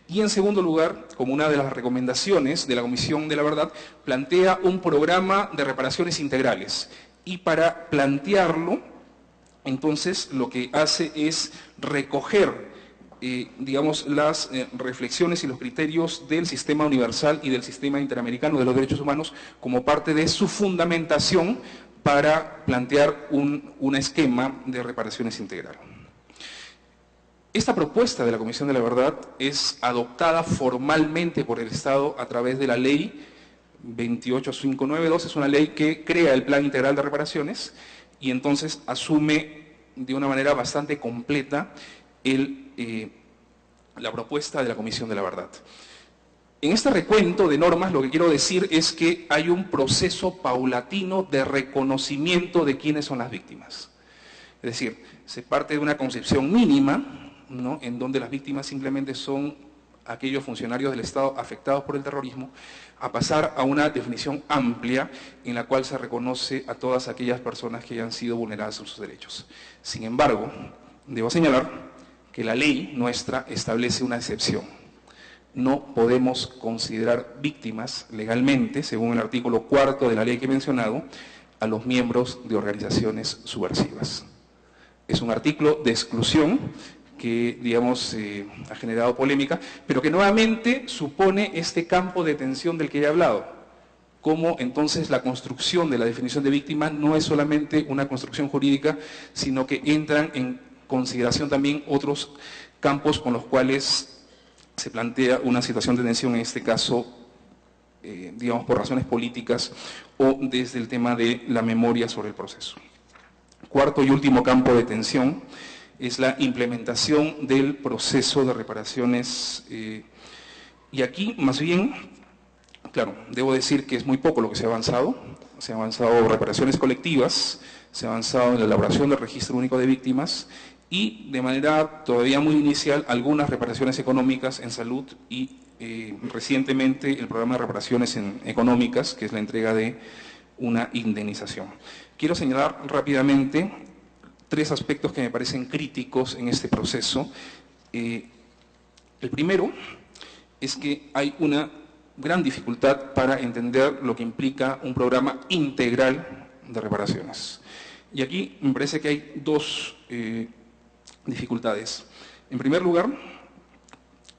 Y en segundo lugar, como una de las recomendaciones de la Comisión de la Verdad, plantea un programa de reparaciones integrales. Y para plantearlo, entonces, lo que hace es recoger digamos, las reflexiones y los criterios del sistema universal y del sistema interamericano de los derechos humanos como parte de su fundamentación para plantear un esquema de reparaciones integral. Esta propuesta de la Comisión de la Verdad es adoptada formalmente por el Estado a través de la Ley 28592, es una ley que crea el Plan Integral de Reparaciones y entonces asume de una manera bastante completa la propuesta de la Comisión de la Verdad. En este recuento de normas lo que quiero decir es que hay un proceso paulatino de reconocimiento de quiénes son las víctimas. Es decir, se parte de una concepción mínima, ¿no?, en donde las víctimas simplemente son aquellos funcionarios del Estado afectados por el terrorismo, a pasar a una definición amplia en la cual se reconoce a todas aquellas personas que hayan sido vulneradas en sus derechos. Sin embargo, debo señalar que la ley nuestra establece una excepción. No podemos considerar víctimas legalmente, según el artículo 4 de la ley que he mencionado, a los miembros de organizaciones subversivas. Es un artículo de exclusión que, digamos, ha generado polémica, pero que nuevamente supone este campo de tensión del que he hablado. Cómo entonces la construcción de la definición de víctima no es solamente una construcción jurídica, sino que entran en consideración también otros campos con los cuales se plantea una situación de tensión, en este caso, digamos, por razones políticas o desde el tema de la memoria sobre el proceso. Cuarto y último campo de tensión es la implementación del proceso de reparaciones. Y aquí, más bien, claro, debo decir que es muy poco lo que se ha avanzado. Se han avanzado reparaciones colectivas, se ha avanzado en la elaboración del registro único de víctimas y de manera todavía muy inicial algunas reparaciones económicas en salud y recientemente el programa de reparaciones económicas, que es la entrega de una indemnización. Quiero señalar rápidamente 3 aspectos que me parecen críticos en este proceso. El primero es que hay una gran dificultad para entender lo que implica un programa integral de reparaciones. Y aquí me parece que hay 2 dificultades. En primer lugar,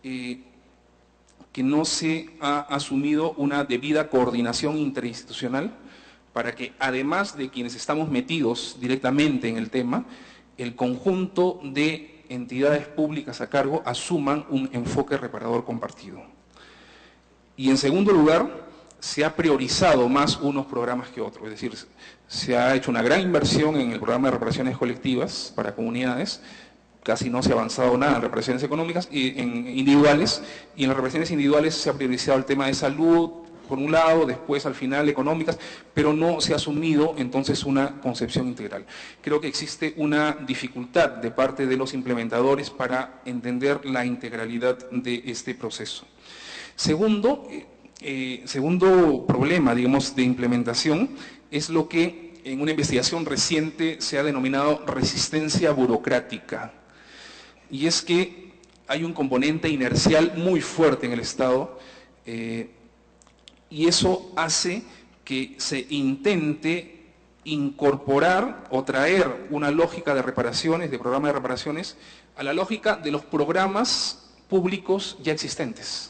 que no se ha asumido una debida coordinación interinstitucional para que, además de quienes estamos metidos directamente en el tema, el conjunto de entidades públicas a cargo asuman un enfoque reparador compartido. Y en segundo lugar, se ha priorizado más unos programas que otros, es decir, se ha hecho una gran inversión en el programa de reparaciones colectivas para comunidades, casi no se ha avanzado nada en reparaciones económicas y en individuales, y en las reparaciones individuales se ha priorizado el tema de salud, por un lado, después al final económicas, pero no se ha asumido entonces una concepción integral. Creo que existe una dificultad de parte de los implementadores para entender la integralidad de este proceso. Segundo problema, digamos, de implementación es lo que en una investigación reciente se ha denominado resistencia burocrática. Y es que hay un componente inercial muy fuerte en el Estado y eso hace que se intente incorporar o traer una lógica de reparaciones, de programa de reparaciones, a la lógica de los programas públicos ya existentes.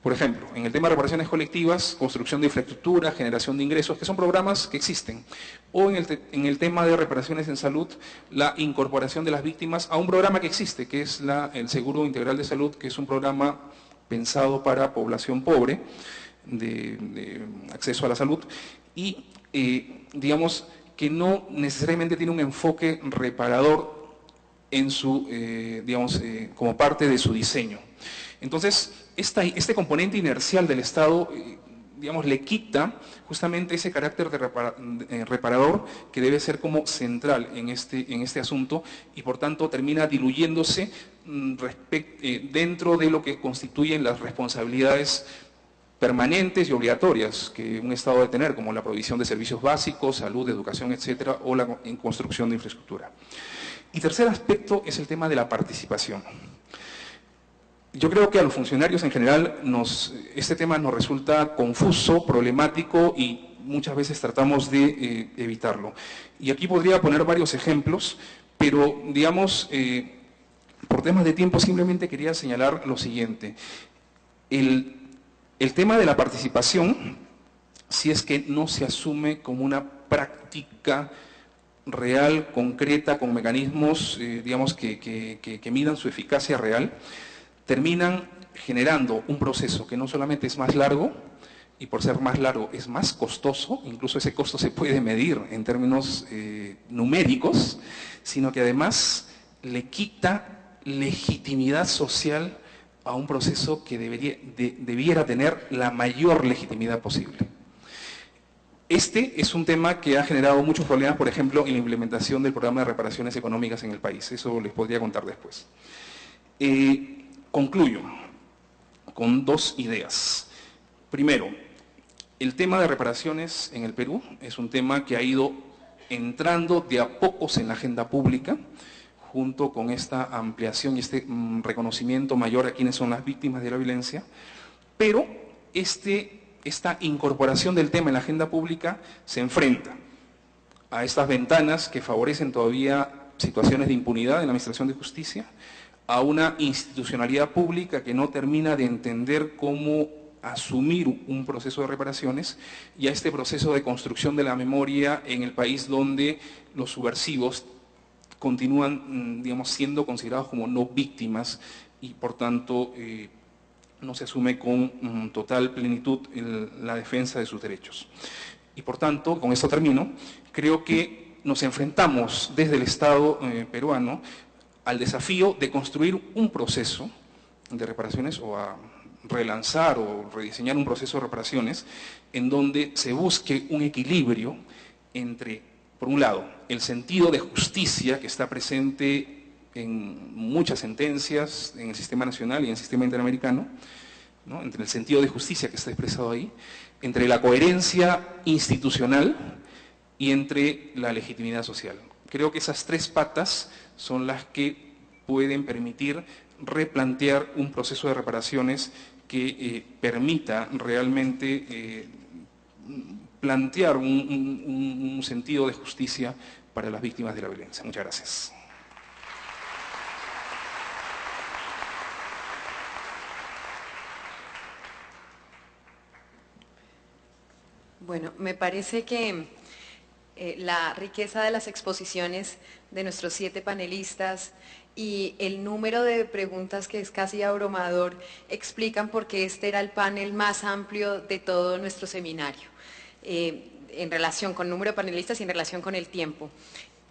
Por ejemplo, en el tema de reparaciones colectivas, construcción de infraestructura, generación de ingresos, que son programas que existen. O en el tema de reparaciones en salud, la incorporación de las víctimas a un programa que existe, que es el Seguro Integral de Salud, que es un programa pensado para población pobre, de acceso a la salud, y digamos que no necesariamente tiene un enfoque reparador en su, como parte de su diseño. Entonces, este componente inercial del Estado, digamos, le quita justamente ese carácter de reparador que debe ser como central en este asunto y por tanto termina diluyéndose dentro de lo que constituyen las responsabilidades permanentes y obligatorias que un Estado debe tener, como la provisión de servicios básicos, salud, educación, etcétera, o la construcción de infraestructura. Y tercer aspecto es el tema de la participación. Yo creo que a los funcionarios en general este tema nos resulta confuso, problemático y muchas veces tratamos de evitarlo. Y aquí podría poner varios ejemplos, pero digamos, por temas de tiempo simplemente quería señalar lo siguiente. El tema de la participación, si es que no se asume como una práctica real, concreta, con mecanismos, digamos, que midan su eficacia real, terminan generando un proceso que no solamente es más largo, y por ser más largo es más costoso, incluso ese costo se puede medir en términos numéricos, sino que además le quita legitimidad social a un proceso que debiera tener la mayor legitimidad posible. Este es un tema que ha generado muchos problemas, por ejemplo, en la implementación del programa de reparaciones económicas en el país. Eso les podría contar después. Concluyo con 2 ideas. Primero, el tema de reparaciones en el Perú es un tema que ha ido entrando de a pocos en la agenda pública, junto con esta ampliación y este reconocimiento mayor a quienes son las víctimas de la violencia, pero esta incorporación del tema en la agenda pública se enfrenta a estas ventanas que favorecen todavía situaciones de impunidad en la administración de justicia, a una institucionalidad pública que no termina de entender cómo asumir un proceso de reparaciones y a este proceso de construcción de la memoria en el país donde los subversivos continúan, digamos, siendo considerados como no víctimas y por tanto no se asume con total plenitud la defensa de sus derechos. Y por tanto, con esto termino, creo que nos enfrentamos desde el Estado peruano al desafío de construir un proceso de reparaciones o a relanzar o rediseñar un proceso de reparaciones en donde se busque un equilibrio entre por un lado, el sentido de justicia que está presente en muchas sentencias en el sistema nacional y en el sistema interamericano, ¿no? Entre el sentido de justicia que está expresado ahí, entre la coherencia institucional y entre la legitimidad social. Creo que esas tres patas son las que pueden permitir replantear un proceso de reparaciones que permita realmente plantear un sentido de justicia para las víctimas de la violencia. Muchas gracias. Bueno, me parece que la riqueza de las exposiciones de nuestros 7 panelistas y el número de preguntas, que es casi abrumador, explican por qué este era el panel más amplio de todo nuestro seminario, en relación con el número de panelistas y en relación con el tiempo.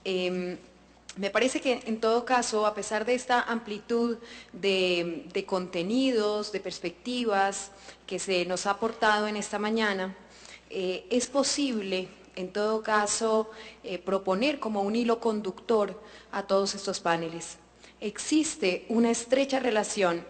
Me parece que en todo caso, a pesar de esta amplitud de contenidos, de perspectivas que se nos ha aportado en esta mañana, es posible, en todo caso, proponer como un hilo conductor a todos estos paneles. Existe una estrecha relación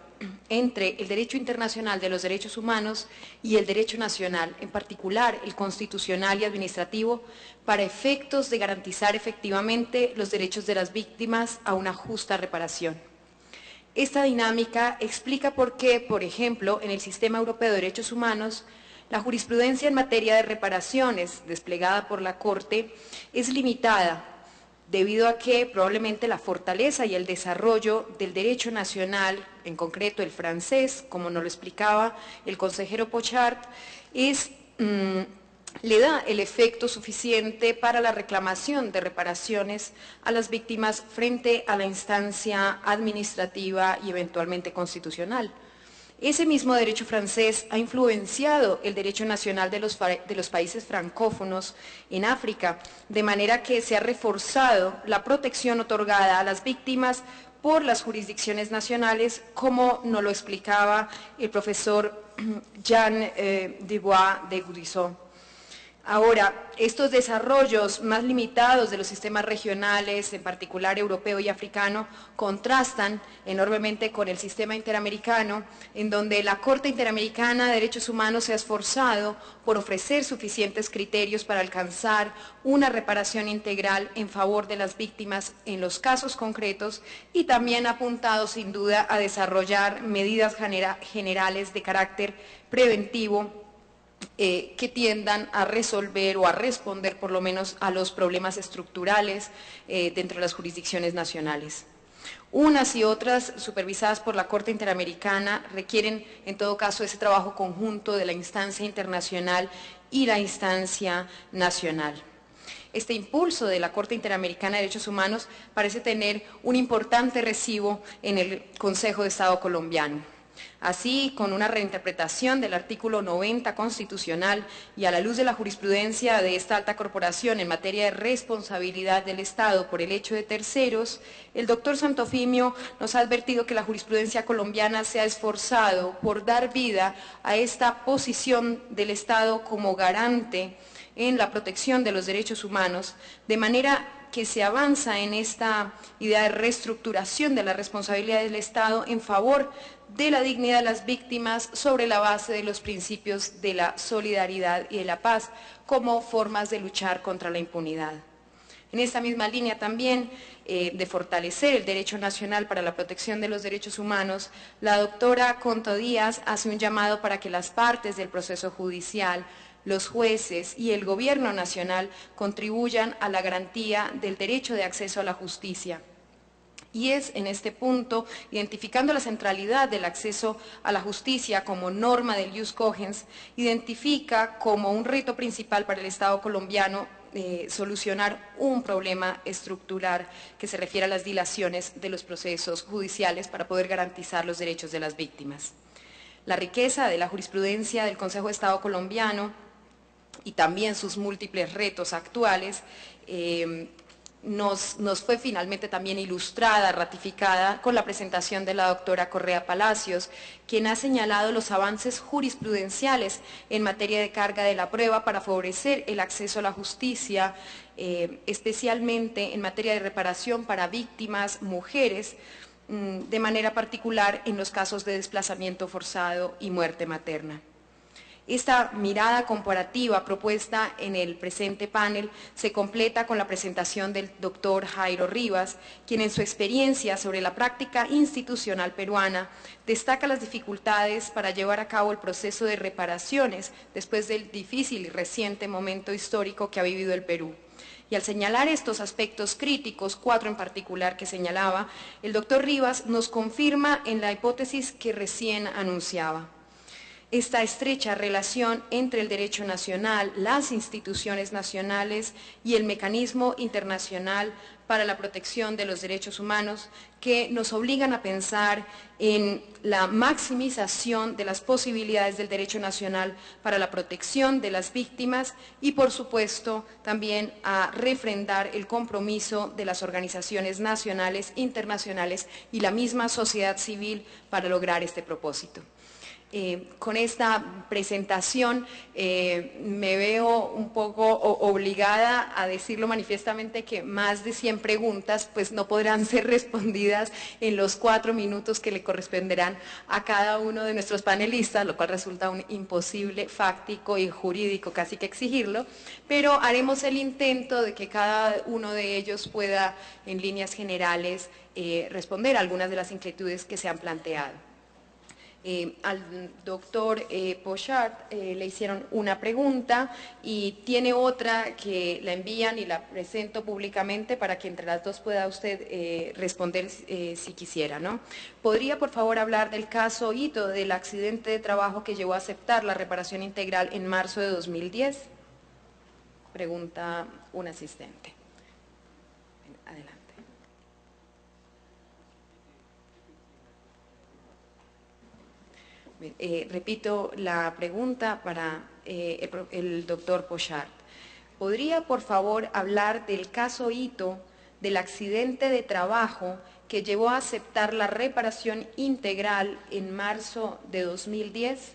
entre el derecho internacional de los derechos humanos y el derecho nacional, en particular el constitucional y administrativo, para efectos de garantizar efectivamente los derechos de las víctimas a una justa reparación. Esta dinámica explica por qué, por ejemplo, en el Sistema Europeo de Derechos Humanos, la jurisprudencia en materia de reparaciones desplegada por la Corte es limitada, debido a que probablemente la fortaleza y el desarrollo del derecho nacional, en concreto el francés, como nos lo explicaba el consejero Pochard, le da el efecto suficiente para la reclamación de reparaciones a las víctimas frente a la instancia administrativa y eventualmente constitucional. Ese mismo derecho francés ha influenciado el derecho nacional de los países francófonos en África, de manera que se ha reforzado la protección otorgada a las víctimas por las jurisdicciones nacionales, como nos lo explicaba el profesor Jean Dubois de Goudisson. Ahora, estos desarrollos más limitados de los sistemas regionales, en particular europeo y africano, contrastan enormemente con el sistema interamericano, en donde la Corte Interamericana de Derechos Humanos se ha esforzado por ofrecer suficientes criterios para alcanzar una reparación integral en favor de las víctimas en los casos concretos, y también ha apuntado sin duda a desarrollar medidas generales de carácter preventivo que tiendan a resolver o a responder por lo menos a los problemas estructurales dentro de las jurisdicciones nacionales. Unas y otras, supervisadas por la Corte Interamericana, requieren en todo caso ese trabajo conjunto de la instancia internacional y la instancia nacional. Este impulso de la Corte Interamericana de Derechos Humanos parece tener un importante recibo en el Consejo de Estado colombiano. Así, con una reinterpretación del artículo 90 constitucional y a la luz de la jurisprudencia de esta alta corporación en materia de responsabilidad del Estado por el hecho de terceros, el doctor Santofimio nos ha advertido que la jurisprudencia colombiana se ha esforzado por dar vida a esta posición del Estado como garante en la protección de los derechos humanos, de manera que se avanza en esta idea de reestructuración de la responsabilidad del Estado en favor de la dignidad de las víctimas sobre la base de los principios de la solidaridad y de la paz como formas de luchar contra la impunidad. En esta misma línea también de fortalecer el derecho nacional para la protección de los derechos humanos, la doctora Conto Díaz hace un llamado para que las partes del proceso judicial, los jueces y el gobierno nacional contribuyan a la garantía del derecho de acceso a la justicia. Y es en este punto, identificando la centralidad del acceso a la justicia como norma del ius cogens, identifica como un reto principal para el Estado colombiano solucionar un problema estructural que se refiere a las dilaciones de los procesos judiciales para poder garantizar los derechos de las víctimas. La riqueza de la jurisprudencia del Consejo de Estado colombiano y también sus múltiples retos actuales nos fue finalmente también ilustrada, ratificada con la presentación de la doctora Correa Palacios, quien ha señalado los avances jurisprudenciales en materia de carga de la prueba para favorecer el acceso a la justicia, especialmente en materia de reparación para víctimas, mujeres, de manera particular en los casos de desplazamiento forzado y muerte materna. Esta mirada comparativa propuesta en el presente panel se completa con la presentación del doctor Jairo Rivas, quien en su experiencia sobre la práctica institucional peruana destaca las dificultades para llevar a cabo el proceso de reparaciones después del difícil y reciente momento histórico que ha vivido el Perú. Y al señalar estos aspectos críticos, 4 en particular que señalaba, el doctor Rivas nos confirma en la hipótesis que recién anunciaba. Esta estrecha relación entre el derecho nacional, las instituciones nacionales y el mecanismo internacional para la protección de los derechos humanos que nos obligan a pensar en la maximización de las posibilidades del derecho nacional para la protección de las víctimas y, por supuesto, también a refrendar el compromiso de las organizaciones nacionales, internacionales y la misma sociedad civil para lograr este propósito. Con esta presentación me veo un poco obligada a decirlo manifiestamente que más de 100 preguntas pues no podrán ser respondidas en los 4 minutos que le corresponderán a cada uno de nuestros panelistas, lo cual resulta un imposible fáctico y jurídico casi que exigirlo, pero haremos el intento de que cada uno de ellos pueda en líneas generales responder a algunas de las inquietudes que se han planteado. Al doctor Pochard le hicieron una pregunta y tiene otra que la envían y la presento públicamente para que entre las dos pueda usted responder si quisiera, ¿no? ¿Podría por favor hablar del caso Ito, del accidente de trabajo que llevó a aceptar la reparación integral en marzo de 2010? Pregunta un asistente. Adelante. Repito la pregunta para el doctor Pochard. ¿Podría, por favor, hablar del caso Ito, del accidente de trabajo que llevó a aceptar la reparación integral en marzo de 2010?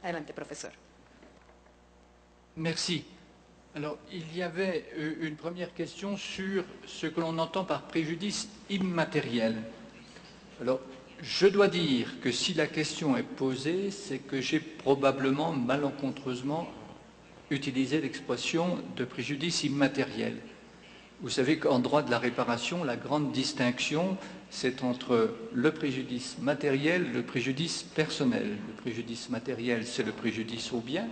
Adelante, profesor. Merci. Alors, il y avait une première question sur ce que l'on entend par préjudice immatériel. Alors, je dois dire que si la question est posée, c'est que j'ai probablement malencontreusement utilisé l'expression de préjudice immatériel. Vous savez qu'en droit de la réparation, la grande distinction, c'est entre le préjudice matériel et le préjudice personnel. Le préjudice matériel, c'est le préjudice aux biens,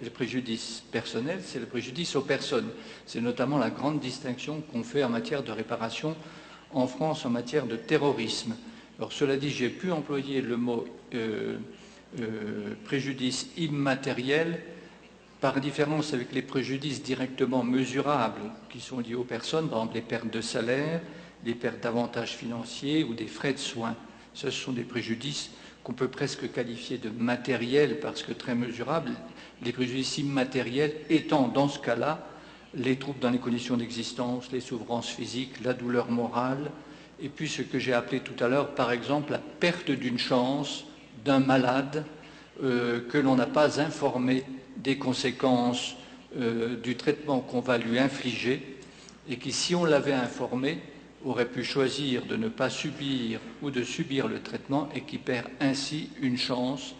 et le préjudice personnel, c'est le préjudice aux personnes. C'est notamment la grande distinction qu'on fait en matière de réparation en France en matière de terrorisme. Alors cela dit, j'ai pu employer le mot préjudice immatériel par différence avec les préjudices directement mesurables qui sont liés aux personnes, par exemple les pertes de salaire, les pertes d'avantages financiers ou des frais de soins. Ce sont des préjudices qu'on peut presque qualifier de matériels parce que très mesurables. Les préjudices immatériels étant dans ce cas-là les troubles dans les conditions d'existence, les souffrances physiques, la douleur morale, et puis ce que j'ai appelé tout à l'heure, par exemple, la perte d'une chance d'un malade que l'on n'a pas informé des conséquences du traitement qu'on va lui infliger et qui, si on l'avait informé, aurait pu choisir de ne pas subir ou de subir le traitement et qui perd ainsi une chance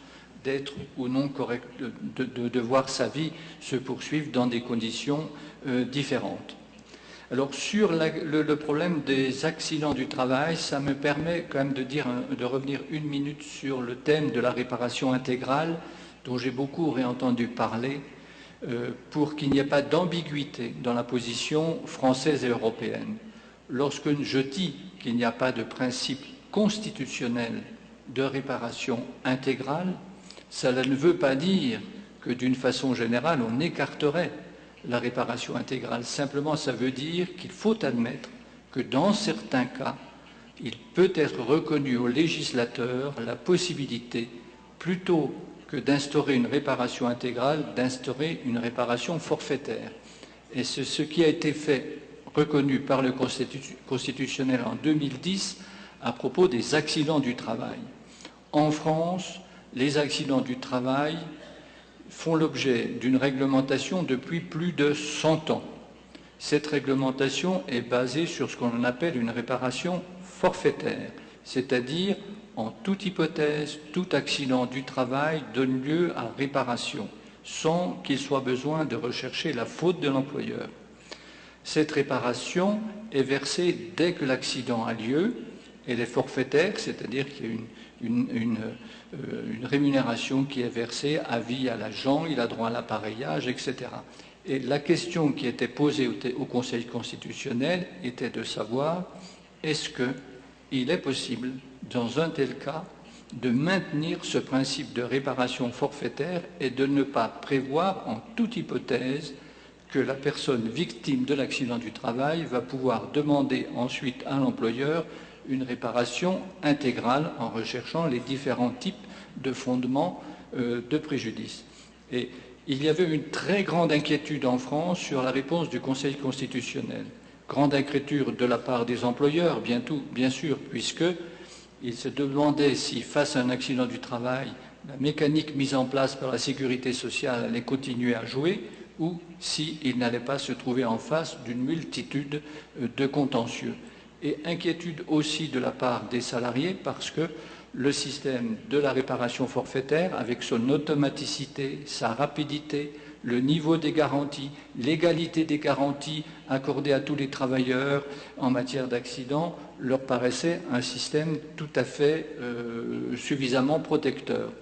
d'être ou non correct, de voir sa vie se poursuivre dans des conditions différentes. Alors sur le problème des accidents du travail, ça me permet quand même de revenir 1 minute sur le thème de la réparation intégrale dont j'ai beaucoup réentendu parler pour qu'il n'y ait pas d'ambiguïté dans la position française et européenne. Lorsque je dis qu'il n'y a pas de principe constitutionnel de réparation intégrale, cela ne veut pas dire que d'une façon générale on écarterait la réparation intégrale. Simplement, ça veut dire qu'il faut admettre que dans certains cas, il peut être reconnu au législateur la possibilité, plutôt que d'instaurer une réparation intégrale, d'instaurer une réparation forfaitaire. Et c'est ce qui a été fait, reconnu par le constitutionnel en 2010 à propos des accidents du travail. En France, les accidents du travail font l'objet d'une réglementation depuis plus de 100 ans. Cette réglementation est basée sur ce qu'on appelle une réparation forfaitaire, c'est-à-dire, en toute hypothèse, tout accident du travail donne lieu à réparation, sans qu'il soit besoin de rechercher la faute de l'employeur. Cette réparation est versée dès que l'accident a lieu. Elle est forfaitaire, c'est-à-dire qu'il y a une rémunération qui est versée à vie à l'agent, il a droit à l'appareillage, etc. Et la question qui était posée au Conseil constitutionnel était de savoir est-ce qu'il est possible, dans un tel cas, de maintenir ce principe de réparation forfaitaire et de ne pas prévoir en toute hypothèse que la personne victime de l'accident du travail va pouvoir demander ensuite à l'employeur une réparation intégrale en recherchant les différents types de fondements de préjudice. Et il y avait une très grande inquiétude en France sur la réponse du Conseil constitutionnel. Grande inquiétude de la part des employeurs, bien sûr, puisqu'ils se demandaient si, face à un accident du travail, la mécanique mise en place par la sécurité sociale allait continuer à jouer ou s'ils n'allaient pas se trouver en face d'une multitude de contentieux. Et inquiétude aussi de la part des salariés parce que le système de la réparation forfaitaire, avec son automaticité, sa rapidité, le niveau des garanties, l'égalité des garanties accordées à tous les travailleurs en matière d'accident, leur paraissait un système tout à fait suffisamment protecteur.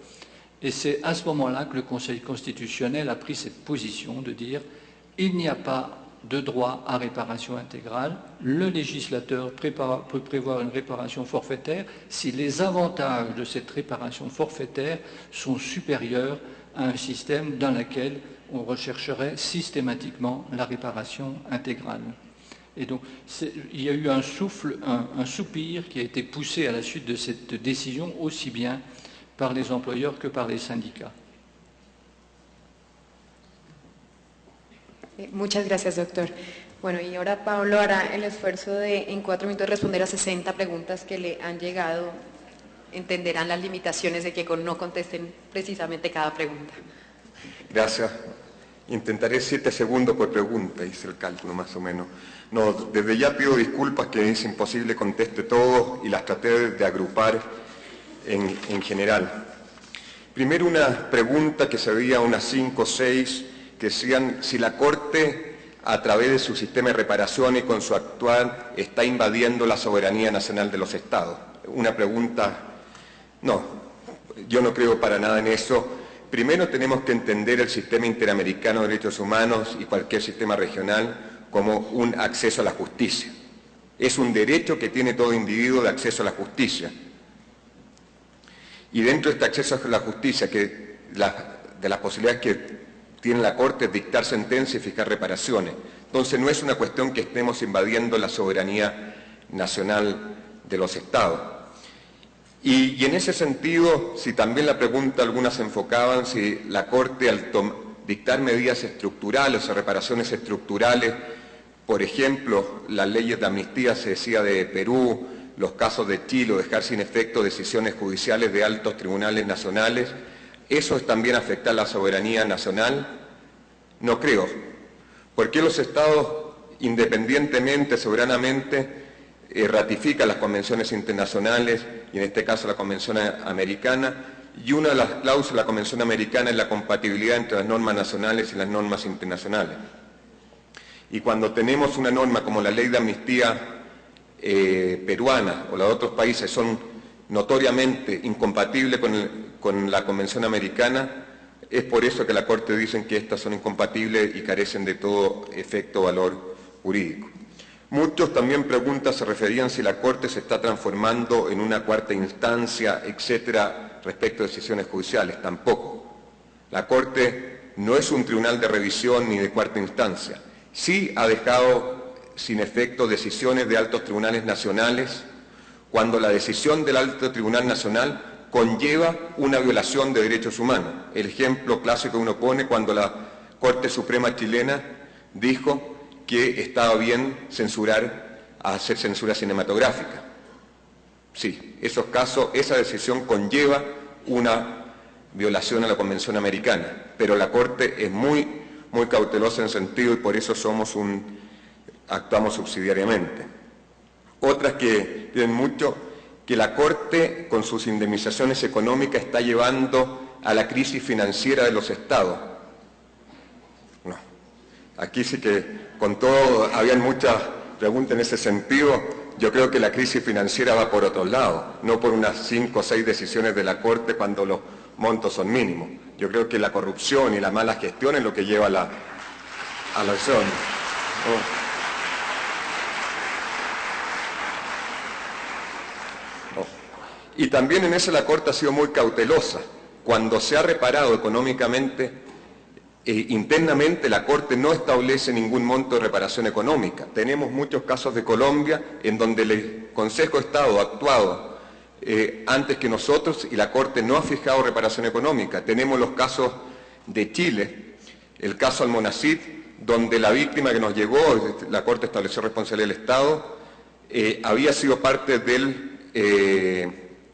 Et c'est à ce moment-là que le Conseil constitutionnel a pris cette position de dire il n'y a pas de droit à réparation intégrale, le législateur peut prévoir une réparation forfaitaire si les avantages de cette réparation forfaitaire sont supérieurs à un système dans lequel on rechercherait systématiquement la réparation intégrale. Et donc, il y a eu un soupir qui a été poussé à la suite de cette décision, aussi bien par les employeurs que par les syndicats. Muchas gracias, doctor. Bueno, y ahora Pablo hará el esfuerzo de en 4 minutos responder a 60 preguntas que le han llegado. Entenderán las limitaciones de que no contesten precisamente cada pregunta. Gracias. Intentaré 7 segundos por pregunta, hice el cálculo más o menos. No, desde ya pido disculpas que es imposible conteste todo y las traté de agrupar en general. Primero una pregunta que se veía unas 5 o 6 que decían si la Corte, a través de su sistema de reparación y con su actuar, está invadiendo la soberanía nacional de los Estados. Una pregunta, no, yo no creo para nada en eso. Primero tenemos que entender el sistema interamericano de derechos humanos y cualquier sistema regional como un acceso a la justicia. Es un derecho que tiene todo individuo de acceso a la justicia. Y dentro de este acceso a la justicia, de las posibilidades que tiene la Corte es dictar sentencias y fijar reparaciones. Entonces no es una cuestión que estemos invadiendo la soberanía nacional de los Estados. Y en ese sentido, si también la pregunta algunas enfocaban si la Corte al dictar medidas estructurales o reparaciones estructurales, por ejemplo, las leyes de amnistía, se decía de Perú, los casos de Chile, o dejar sin efecto decisiones judiciales de altos tribunales nacionales, ¿eso es también afectar la soberanía nacional? No creo. ¿Por qué los Estados, independientemente, soberanamente, ratifican las convenciones internacionales, y en este caso la Convención Americana? Y una de las cláusulas de la Convención Americana es la compatibilidad entre las normas nacionales y las normas internacionales. Y cuando tenemos una norma como la ley de amnistía peruana o la de otros países son notoriamente incompatibles con la Convención Americana, es por eso que la Corte dice que estas son incompatibles y carecen de todo efecto o valor jurídico. Muchos también preguntas se referían si la Corte se está transformando en una cuarta instancia, etcétera, respecto de decisiones judiciales. Tampoco. La Corte no es un tribunal de revisión ni de cuarta instancia. Sí ha dejado sin efecto decisiones de altos tribunales nacionales cuando la decisión del alto tribunal nacional conlleva una violación de derechos humanos. El ejemplo clásico que uno pone cuando la Corte Suprema chilena dijo que estaba bien hacer censura cinematográfica. Sí, esos casos, esa decisión conlleva una violación a la Convención Americana, pero la Corte es muy cautelosa en ese sentido y por eso actuamos subsidiariamente. Otras que tienen mucho, que la Corte con sus indemnizaciones económicas está llevando a la crisis financiera de los estados. No, aquí sí que con todo habían muchas preguntas en ese sentido. Yo creo que la crisis financiera va por otro lado, no por unas 5 o 6 decisiones de la Corte cuando los montos son mínimos. Yo creo que la corrupción y la mala gestión es lo que lleva a la acción. Y también en eso la Corte ha sido muy cautelosa. Cuando se ha reparado económicamente, internamente la Corte no establece ningún monto de reparación económica. Tenemos muchos casos de Colombia en donde el Consejo de Estado ha actuado antes que nosotros y la Corte no ha fijado reparación económica. Tenemos los casos de Chile, el caso Almonacid, donde la víctima que nos llegó, la Corte estableció responsabilidad del Estado, había sido parte del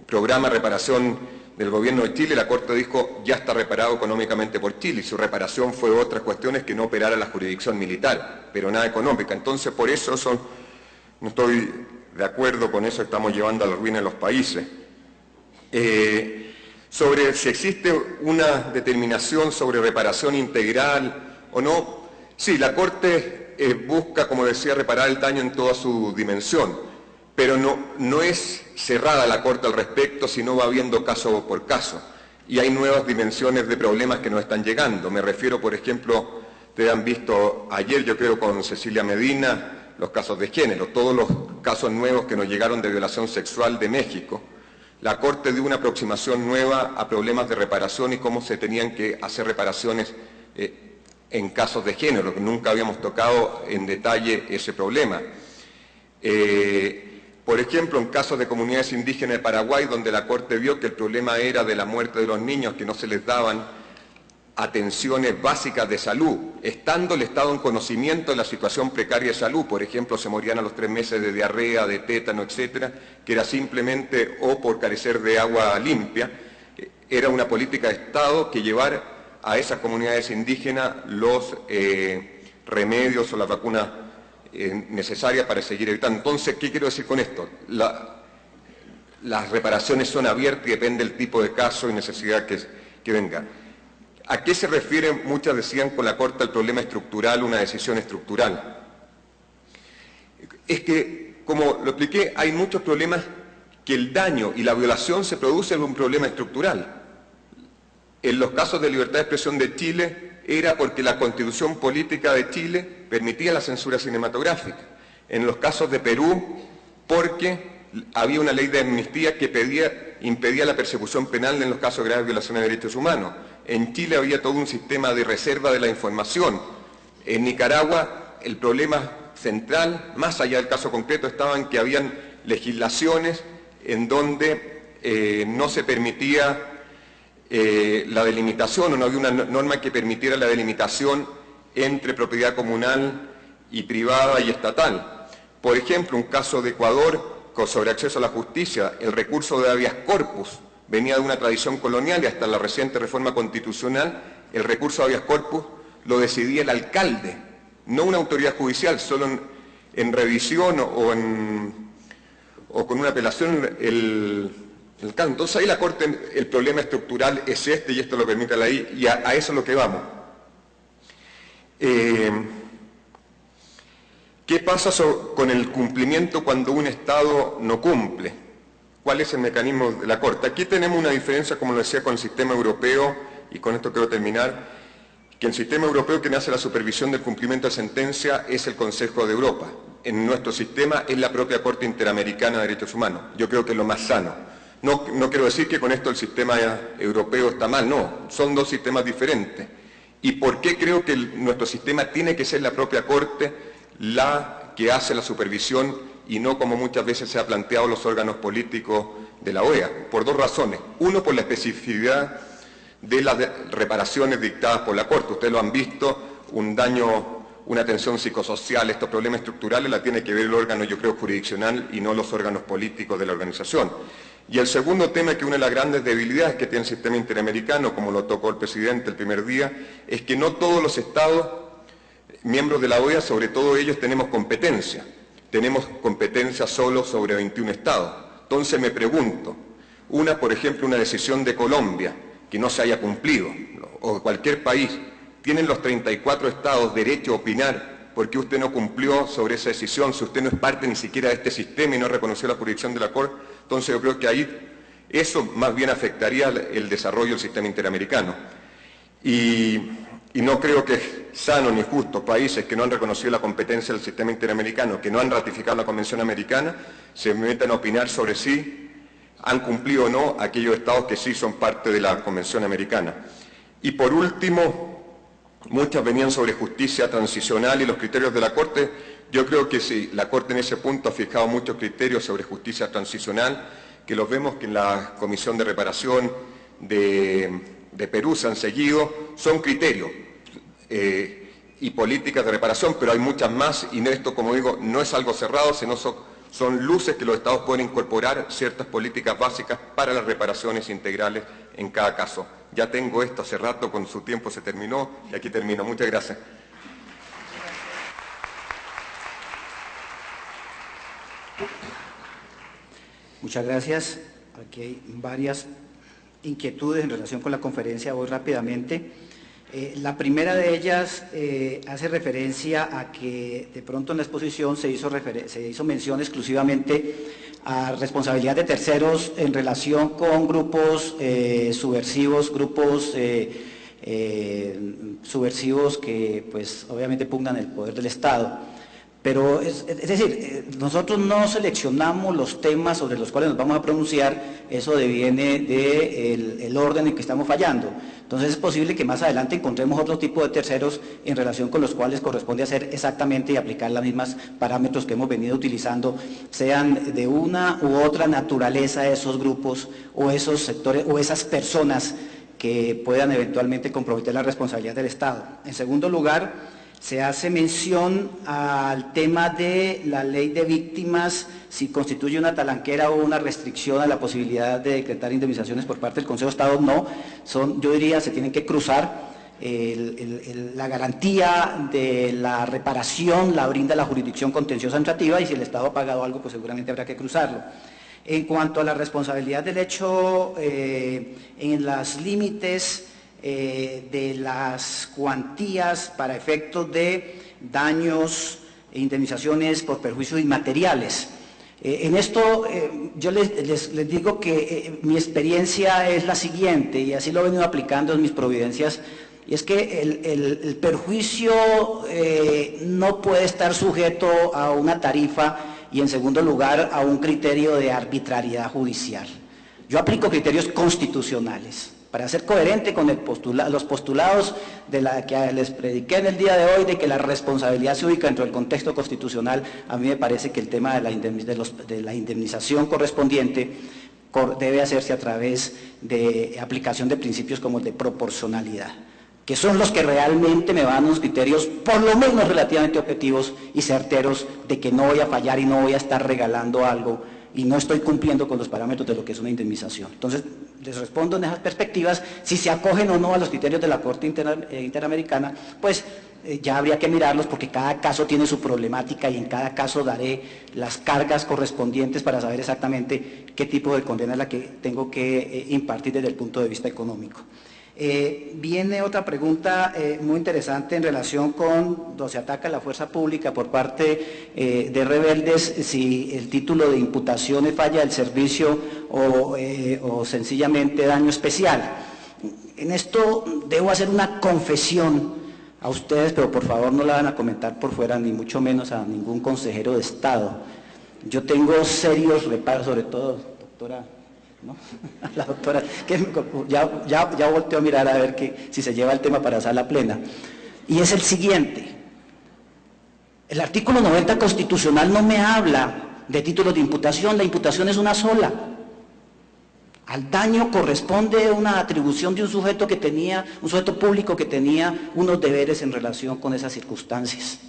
programa de reparación del gobierno de Chile. La Corte dijo ya está reparado económicamente por Chile y su reparación fue otras cuestiones que no operara la jurisdicción militar, pero nada económica. Entonces por eso no estoy de acuerdo con eso, estamos llevando a la ruina de los países. Sobre si existe una determinación sobre reparación integral o no, sí, la Corte busca, como decía, reparar el daño en toda su dimensión, pero no es cerrada la Corte al respecto, sino va viendo caso por caso. Y hay nuevas dimensiones de problemas que nos están llegando. Me refiero, por ejemplo, ustedes han visto ayer, yo creo, con Cecilia Medina, los casos de género, todos los casos nuevos que nos llegaron de violación sexual de México. La Corte dio una aproximación nueva a problemas de reparación y cómo se tenían que hacer reparaciones en casos de género, que nunca habíamos tocado en detalle ese problema. Por ejemplo, en casos de comunidades indígenas de Paraguay, donde la Corte vio que el problema era de la muerte de los niños, que no se les daban atenciones básicas de salud, estando el Estado en conocimiento de la situación precaria de salud. Por ejemplo, se morían a los 3 meses de diarrea, de tétano, etcétera, que era simplemente o por carecer de agua limpia. Era una política de Estado que llevar a esas comunidades indígenas los remedios o las vacunas necesarias para seguir evitando. Entonces, ¿qué quiero decir con esto? Las reparaciones son abiertas y depende del tipo de caso y necesidad que venga. ¿A qué se refiere? Muchas decían con la Corte el problema estructural, una decisión estructural. Es que, como lo expliqué, hay muchos problemas que el daño y la violación se producen en un problema estructural. En los casos de libertad de expresión de Chile era porque la Constitución Política de Chile permitía la censura cinematográfica. En los casos de Perú, porque había una ley de amnistía que impedía la persecución penal en los casos de graves violaciones de derechos humanos. En Chile había todo un sistema de reserva de la información. En Nicaragua, el problema central, más allá del caso concreto, estaba en que habían legislaciones en donde no se permitía la delimitación, o no había una norma que permitiera la delimitación entre propiedad comunal y privada y estatal. Por ejemplo, un caso de Ecuador sobre acceso a la justicia, el recurso de habeas corpus venía de una tradición colonial y hasta la reciente reforma constitucional, el recurso de habeas corpus lo decidía el alcalde, no una autoridad judicial, solo en revisión o con una apelación el caso. Entonces ahí la Corte, el problema estructural es este y esto lo permite la ley y a eso es lo que vamos. ¿Qué pasa con el cumplimiento cuando un Estado no cumple? ¿Cuál es el mecanismo de la Corte? Aquí tenemos una diferencia, como lo decía, con el sistema europeo, y con esto quiero terminar, que el sistema europeo quien hace la supervisión del cumplimiento de sentencia es el Consejo de Europa. En nuestro sistema es la propia Corte Interamericana de Derechos Humanos. Yo creo que es lo más sano. No quiero decir que con esto el sistema europeo está mal, no, son dos sistemas diferentes. ¿Y por qué creo que nuestro sistema tiene que ser la propia Corte la que hace la supervisión y no como muchas veces se ha planteado los órganos políticos de la OEA? Por dos razones. Uno, por la especificidad de las reparaciones dictadas por la Corte. Ustedes lo han visto, un daño una atención psicosocial, estos problemas estructurales la tiene que ver el órgano, yo creo, jurisdiccional y no los órganos políticos de la organización. Y el segundo tema, que una de las grandes debilidades que tiene el sistema interamericano, como lo tocó el presidente el primer día, es que no todos los estados miembros de la OEA, sobre todo ellos, tenemos competencia solo sobre 21 estados. Entonces me pregunto, por ejemplo, una decisión de Colombia que no se haya cumplido, o de cualquier país, ¿tienen los 34 estados derecho a opinar por qué usted no cumplió sobre esa decisión, si usted no es parte ni siquiera de este sistema y no reconoció la jurisdicción de la Corte? Entonces yo creo que ahí eso más bien afectaría el desarrollo del sistema interamericano. Y no creo que es sano ni justo países que no han reconocido la competencia del sistema interamericano, que no han ratificado la Convención Americana, se metan a opinar sobre si han cumplido o no aquellos estados que sí son parte de la Convención Americana. Y por último, muchas venían sobre justicia transicional y los criterios de la Corte. Yo creo que sí, la Corte en ese punto ha fijado muchos criterios sobre justicia transicional, que los vemos que en la Comisión de Reparación de Perú se han seguido, son criterios y políticas de reparación, pero hay muchas más, y esto, como digo, no es algo cerrado, sino son luces que los estados pueden incorporar ciertas políticas básicas para las reparaciones integrales en cada caso. Ya tengo esto hace rato, con su tiempo se terminó, y aquí termino. Muchas gracias. Muchas gracias. Aquí hay varias inquietudes en relación con la conferencia, voy rápidamente. La primera de ellas hace referencia a que de pronto en la exposición se hizo mención exclusivamente a responsabilidad de terceros en relación con grupos subversivos, subversivos que pues obviamente pugnan el poder del Estado. Pero es decir, nosotros no seleccionamos los temas sobre los cuales nos vamos a pronunciar, eso deviene del orden en que estamos fallando. Entonces es posible que más adelante encontremos otro tipo de terceros en relación con los cuales corresponde hacer exactamente y aplicar los mismos parámetros que hemos venido utilizando, sean de una u otra naturaleza esos grupos o esos sectores o esas personas que puedan eventualmente comprometer la responsabilidad del Estado. En segundo lugar, se hace mención al tema de la ley de víctimas, si constituye una talanquera o una restricción a la posibilidad de decretar indemnizaciones por parte del Consejo de Estado. No, yo diría se tienen que cruzar. La garantía de la reparación la brinda la jurisdicción contenciosa administrativa, y si el Estado ha pagado algo, pues seguramente habrá que cruzarlo. En cuanto a la responsabilidad del hecho, en los límites de las cuantías para efectos de daños e indemnizaciones por perjuicios inmateriales. En esto yo les digo que mi experiencia es la siguiente, y así lo he venido aplicando en mis providencias, y es que el perjuicio no puede estar sujeto a una tarifa y, en segundo lugar, a un criterio de arbitrariedad judicial. Yo aplico criterios constitucionales para ser coherente con los postulados de la que les prediqué en el día de hoy, de que la responsabilidad se ubica dentro del contexto constitucional. A mí me parece que el tema de la indemnización correspondiente debe hacerse a través de aplicación de principios como el de proporcionalidad, que son los que realmente me dan unos criterios por lo menos relativamente objetivos y certeros de que no voy a fallar y no voy a estar regalando algo y no estoy cumpliendo con los parámetros de lo que es una indemnización. Entonces, les respondo en esas perspectivas. Si se acogen o no a los criterios de la Corte Interamericana, pues ya habría que mirarlos, porque cada caso tiene su problemática y en cada caso daré las cargas correspondientes para saber exactamente qué tipo de condena es la que tengo que impartir desde el punto de vista económico. Viene otra pregunta muy interesante en relación con donde se ataca la fuerza pública por parte de rebeldes, si el título de imputación es falla del servicio o sencillamente daño especial. En esto debo hacer una confesión a ustedes, pero por favor no la van a comentar por fuera, ni mucho menos a ningún consejero de Estado. Yo tengo serios reparos, sobre todo, doctora, ¿no? La doctora, que ya volteó a mirar a ver si se lleva el tema para sala plena. Y es el siguiente: el artículo 90 constitucional no me habla de títulos de imputación, la imputación es una sola. Al daño corresponde una atribución de un sujeto que tenía, un sujeto público que tenía unos deberes en relación con esas circunstancias.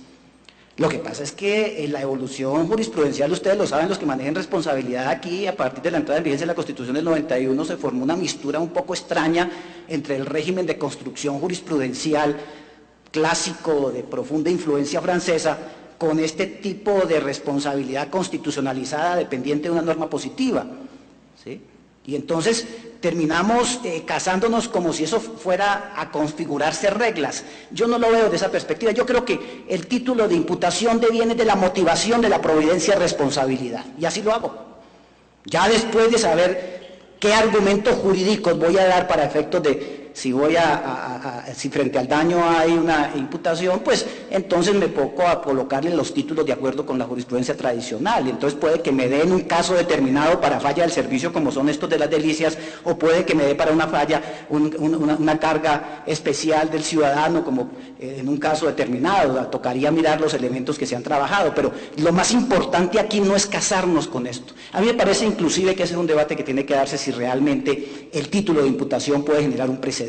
Lo que pasa es que en la evolución jurisprudencial, ustedes lo saben, los que manejen responsabilidad aquí, a partir de la entrada en vigencia de la Constitución del 91, se formó una mistura un poco extraña entre el régimen de construcción jurisprudencial clásico de profunda influencia francesa con este tipo de responsabilidad constitucionalizada dependiente de una norma positiva, ¿sí? Y entonces terminamos casándonos como si eso fuera a configurarse reglas. Yo no lo veo de esa perspectiva. Yo creo que el título de imputación deviene de la motivación de la providencia y responsabilidad. Y así lo hago. Ya después de saber qué argumentos jurídicos voy a dar para efectos de si si frente al daño hay una imputación, pues entonces me pongo a colocarle los títulos de acuerdo con la jurisprudencia tradicional. Entonces puede que me dé en un caso determinado para falla del servicio, como son estos de las delicias, o puede que me dé para una falla una carga especial del ciudadano, como en un caso determinado. Tocaría mirar los elementos que se han trabajado, pero lo más importante aquí no es casarnos con esto. A mí me parece inclusive que ese es un debate que tiene que darse si realmente el título de imputación puede generar un precedente,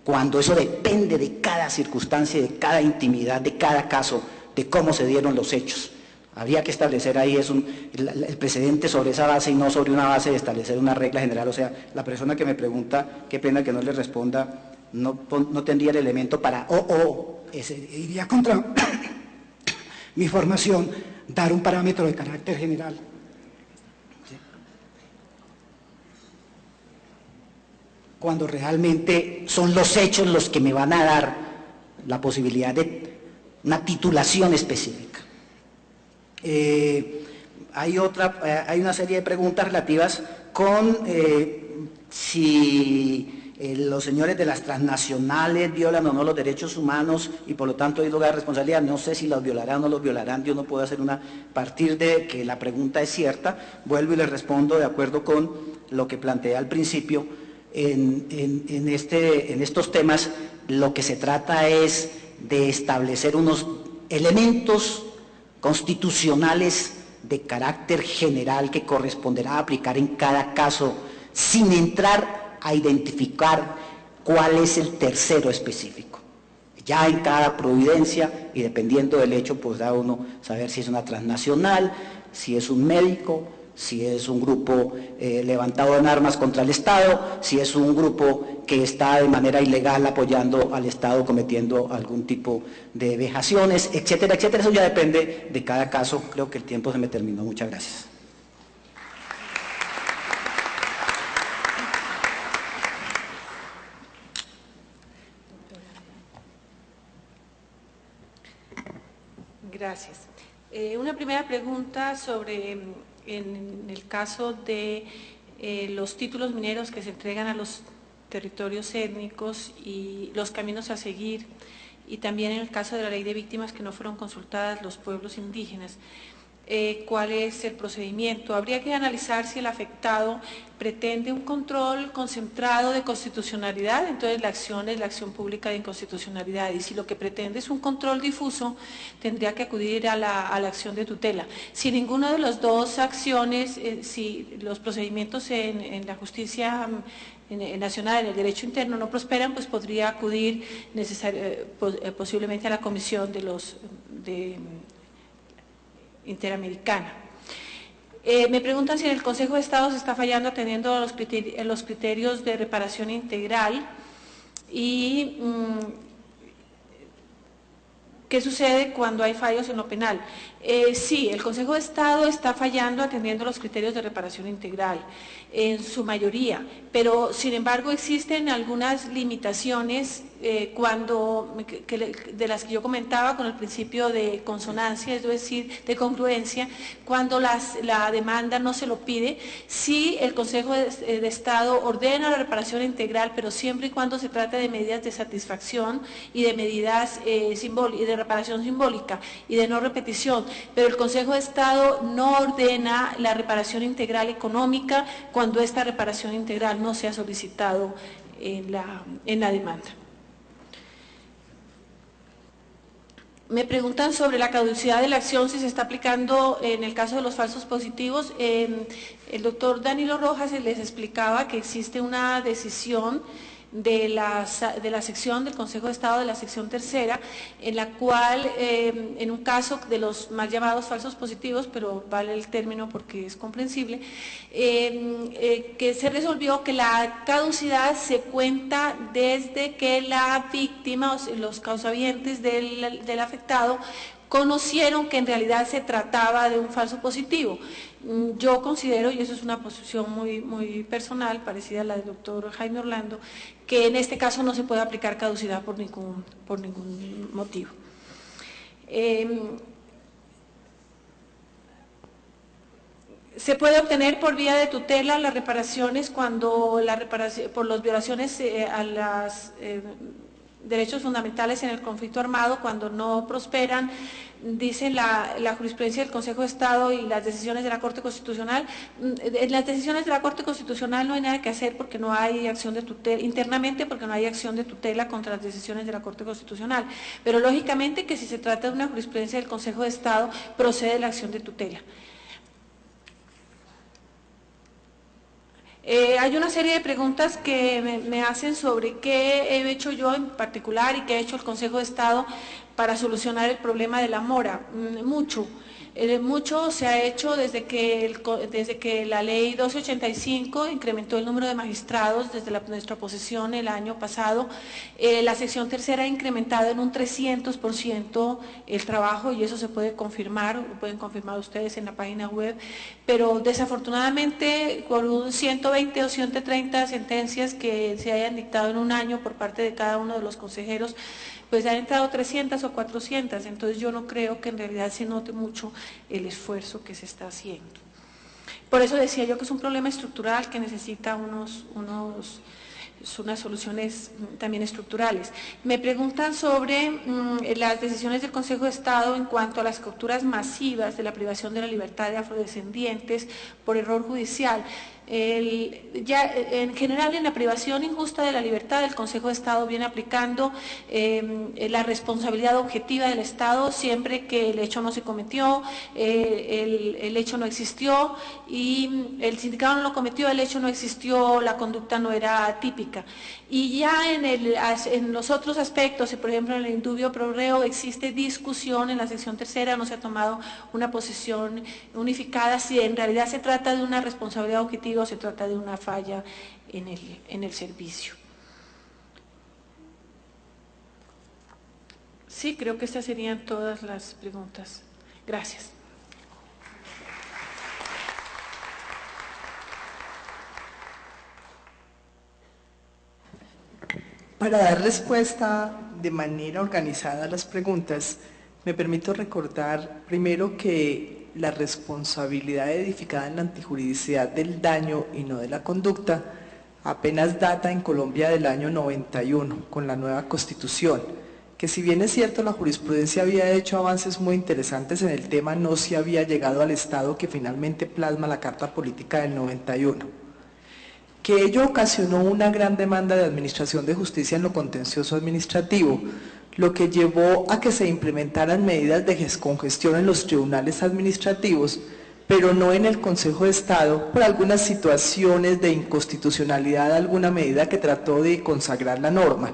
cuando eso depende de cada circunstancia, de cada intimidad, de cada caso, de cómo se dieron los hechos. Habría que establecer ahí el precedente sobre esa base y no sobre una base de establecer una regla general. O sea, la persona que me pregunta, qué pena que no le responda, no tendría el elemento para, iría contra mi formación, dar un parámetro de carácter general. Cuando realmente son los hechos los que me van a dar la posibilidad de una titulación específica. Hay una serie de preguntas relativas con si los señores de las transnacionales violan o no los derechos humanos y por lo tanto hay lugar de responsabilidad. No sé si los violarán o no los violarán, yo no puedo hacer a partir de que la pregunta es cierta, vuelvo y les respondo de acuerdo con lo que planteé al principio. En estos temas lo que se trata es de establecer unos elementos constitucionales de carácter general que corresponderá aplicar en cada caso, sin entrar a identificar cuál es el tercero específico. Ya en cada providencia, y dependiendo del hecho, pues da uno saber si es una transnacional, si es un médico, si es un grupo levantado en armas contra el Estado, si es un grupo que está de manera ilegal apoyando al Estado cometiendo algún tipo de vejaciones, etcétera, etcétera. Eso ya depende de cada caso. Creo que el tiempo se me terminó. Muchas gracias. Gracias. Una primera pregunta sobre, en el caso de los títulos mineros que se entregan a los territorios étnicos y los caminos a seguir, y también en el caso de la ley de víctimas que no fueron consultadas los pueblos indígenas. ¿Cuál es el procedimiento? Habría que analizar si el afectado pretende un control concentrado de constitucionalidad, entonces la acción es la acción pública de inconstitucionalidad, y si lo que pretende es un control difuso, tendría que acudir a la acción de tutela. Si ninguna de las dos acciones, si los procedimientos en la justicia nacional, en el derecho interno, no prosperan, pues podría acudir posiblemente a la comisión interamericana. Me preguntan si en el Consejo de Estado se está fallando atendiendo a los criterios de reparación integral y ¿qué sucede cuando hay fallos en lo penal? Sí, el Consejo de Estado está fallando atendiendo los criterios de reparación integral, en su mayoría, pero sin embargo existen algunas limitaciones de las que yo comentaba con el principio de consonancia, es decir, de congruencia, cuando la demanda no se lo pide. Sí, el Consejo de Estado ordena la reparación integral, pero siempre y cuando se trate de medidas de satisfacción y de medidas de reparación simbólica y de no repetición, pero el Consejo de Estado no ordena la reparación integral económica cuando esta reparación integral no se ha solicitado en la demanda. Me preguntan sobre la caducidad de la acción, si se está aplicando en el caso de los falsos positivos. El doctor Danilo Rojas les explicaba que existe una decisión de la sección del Consejo de Estado, de la sección tercera, en la cual, en un caso de los mal llamados falsos positivos, pero vale el término porque es comprensible, que se resolvió que la caducidad se cuenta desde que la víctima, o los causavientes del afectado, conocieron que en realidad se trataba de un falso positivo. Yo considero, y eso es una posición muy personal, parecida a la del doctor Jaime Orlando, que en este caso no se puede aplicar caducidad por ningún motivo. Se puede obtener por vía de tutela las reparaciones cuando por las violaciones a los derechos fundamentales en el conflicto armado, cuando no prosperan, dicen la jurisprudencia del Consejo de Estado y las decisiones de la Corte Constitucional. En las decisiones de la Corte Constitucional no hay nada que hacer porque no hay acción de tutela, internamente porque no hay acción de tutela contra las decisiones de la Corte Constitucional, pero lógicamente que si se trata de una jurisprudencia del Consejo de Estado procede la acción de tutela. Hay una serie de preguntas que me hacen sobre qué he hecho yo en particular y qué ha hecho el Consejo de Estado para solucionar el problema de la mora. Mucho se ha hecho desde que la ley 1285 incrementó el número de magistrados desde nuestra posesión el año pasado. La sección tercera ha incrementado en un 300% el trabajo y eso se puede confirmar, lo pueden confirmar ustedes en la página web, pero desafortunadamente por un 120 o 130 sentencias que se hayan dictado en un año por parte de cada uno de los consejeros, pues han entrado 300 o 400, entonces yo no creo que en realidad se note mucho el esfuerzo que se está haciendo. Por eso decía yo que es un problema estructural que necesita unas soluciones también estructurales. Me preguntan sobre las decisiones del Consejo de Estado en cuanto a las capturas masivas de la privación de la libertad de afrodescendientes por error judicial. En general, en la privación injusta de la libertad, el Consejo de Estado viene aplicando la responsabilidad objetiva del Estado siempre que el hecho no se cometió, el hecho no existió y el sindicato no lo cometió, el hecho no existió, la conducta no era típica. Y ya en los otros aspectos, por ejemplo en el indubio pro reo, existe discusión en la sección tercera, no se ha tomado una posición unificada si en realidad se trata de una responsabilidad objetiva o se trata de una falla en el servicio. Sí, creo que estas serían todas las preguntas. Gracias. Para dar respuesta de manera organizada a las preguntas, me permito recordar primero que la responsabilidad edificada en la antijuridicidad del daño y no de la conducta apenas data en Colombia del año 91 con la nueva Constitución, que si bien es cierto la jurisprudencia había hecho avances muy interesantes en el tema, no se había llegado al estado que finalmente plasma la Carta Política del 91. Que ello ocasionó una gran demanda de administración de justicia en lo contencioso administrativo, lo que llevó a que se implementaran medidas de descongestión en los tribunales administrativos, pero no en el Consejo de Estado, por algunas situaciones de inconstitucionalidad de alguna medida que trató de consagrar la norma.